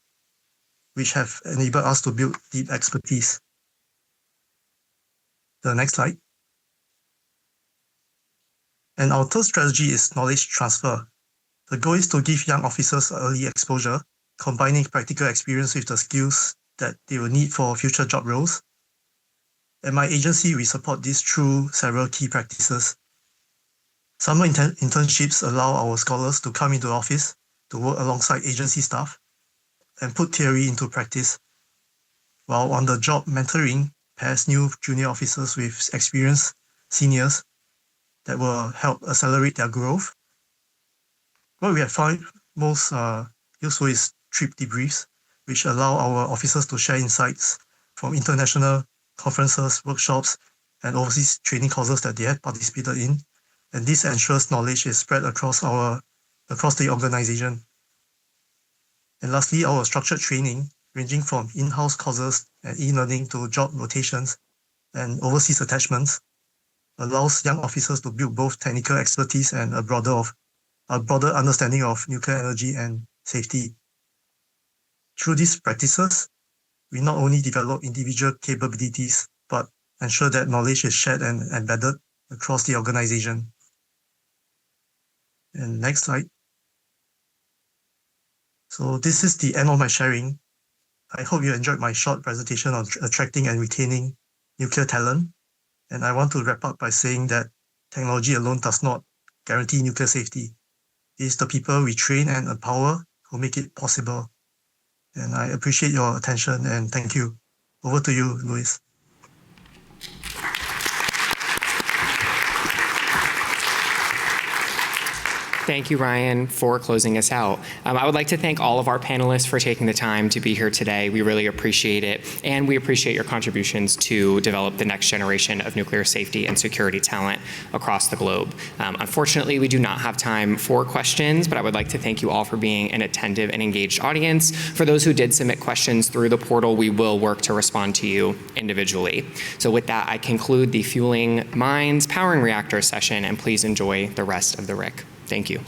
which have enabled us to build deep expertise. The next slide. And our third strategy is knowledge transfer. The goal is to give young officers early exposure, combining practical experience with the skills that they will need for future job roles. At my agency, we support this through several key practices. Summer internships allow our scholars to come into the office to work alongside agency staff and put theory into practice, while on-the-job mentoring pairs new junior officers with experienced seniors that will help accelerate their growth. What we have found most useful is trip debriefs, which allow our officers to share insights from international conferences, workshops, and overseas training courses that they have participated in. And this ensures knowledge is spread across the organization. And lastly, our structured training, ranging from in-house courses and e-learning to job rotations and overseas attachments, allows young officers to build both technical expertise and a broader understanding of nuclear energy and safety. Through these practices, we not only develop individual capabilities, but ensure that knowledge is shared and embedded across the organization. And next slide. So this is the end of my sharing. I hope you enjoyed my short presentation on attracting and retaining nuclear talent. And I want to wrap up by saying that technology alone does not guarantee nuclear safety. It is the people we train and empower who make it possible. And I appreciate your attention and thank you. Over to you, Louis. Thank you, Ryan, for closing us out. I would like to thank all of our panelists for taking the time to be here today. We really appreciate it, and we appreciate your contributions to develop the next generation of nuclear safety and security talent across the globe. Unfortunately, we do not have time for questions, but I would like to thank you all for being an attentive and engaged audience. For those who did submit questions through the portal, we will work to respond to you individually. So with that, I conclude the Fueling Minds Powering Reactors session, and please enjoy the rest of the RIC. Thank you.